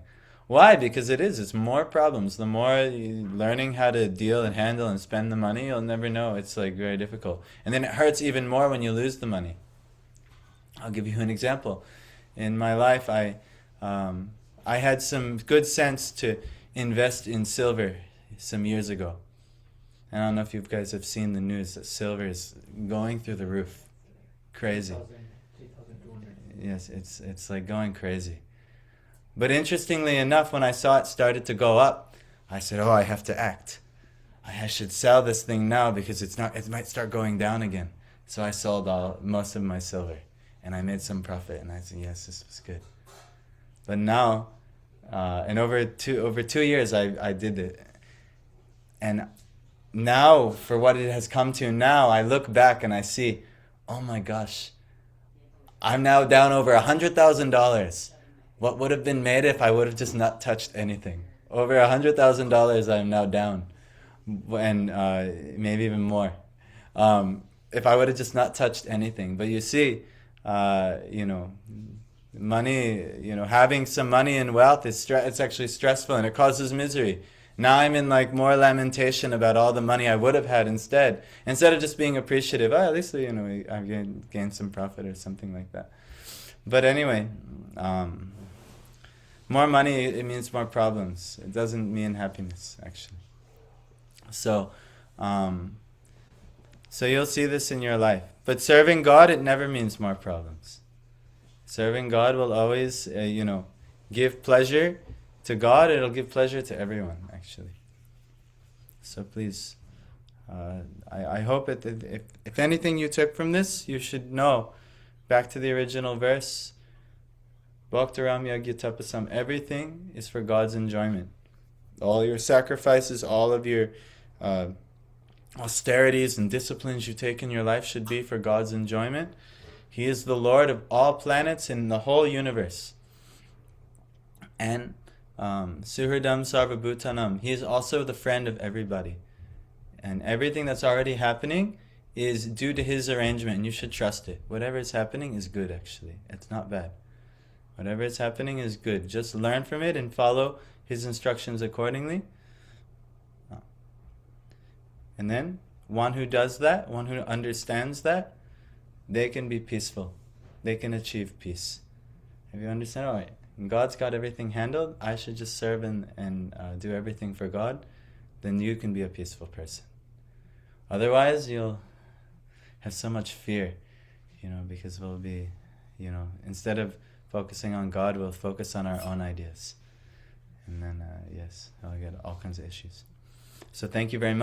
Why? Because it's more problems. The more learning how to deal and handle and spend the money, you'll never know. It's like very difficult. And then it hurts even more when you lose the money. I'll give you an example. In my life, I had some good sense to invest in silver some years ago. I don't know if you guys have seen the news that silver is going through the roof. Crazy. Yes, it's like going crazy. But interestingly enough, when I saw it started to go up, I said, I have to act. I should sell this thing now because it might start going down again. So I sold most of my silver. And I made some profit, and I said, yes, this was good. But now, and over 2 years, I did it. And now, for what it has come to now, I look back and I see, oh my gosh, I'm now down over $100,000. What would have been made if I would have just not touched anything? Over $100,000 I'm now down. And maybe even more. If I would have just not touched anything. But you see, money, having some money and wealth, it's actually stressful and it causes misery. Now I'm in more lamentation about all the money I would have had instead of just being appreciative. At least I've gained some profit or something like that. But anyway, more money, it means more problems. It doesn't mean happiness, actually. So you'll see this in your life. But serving God, it never means more problems. Serving God will always, give pleasure to God. It'll give pleasure to everyone, actually. So please, I hope if anything you took from this, you should know, back to the original verse, Bhaktaram Yagyatapasam, everything is for God's enjoyment. All your sacrifices, all of your austerities and disciplines you take in your life should be for God's enjoyment. He is the Lord of all planets in the whole universe. And Suhridam Sarvabhutanam, He is also the friend of everybody. And everything that's already happening is due to His arrangement, and you should trust it. Whatever is happening is good, actually. It's not bad. Whatever is happening is good. Just learn from it and follow His instructions accordingly. And then, one who does that, one who understands that, they can be peaceful. They can achieve peace. If you understand, all right, God's got everything handled, I should just serve and do everything for God, then you can be a peaceful person. Otherwise, you'll have so much fear. because we'll be, instead of focusing on God, we'll focus on our own ideas. And then, I'll get all kinds of issues. So thank you very much.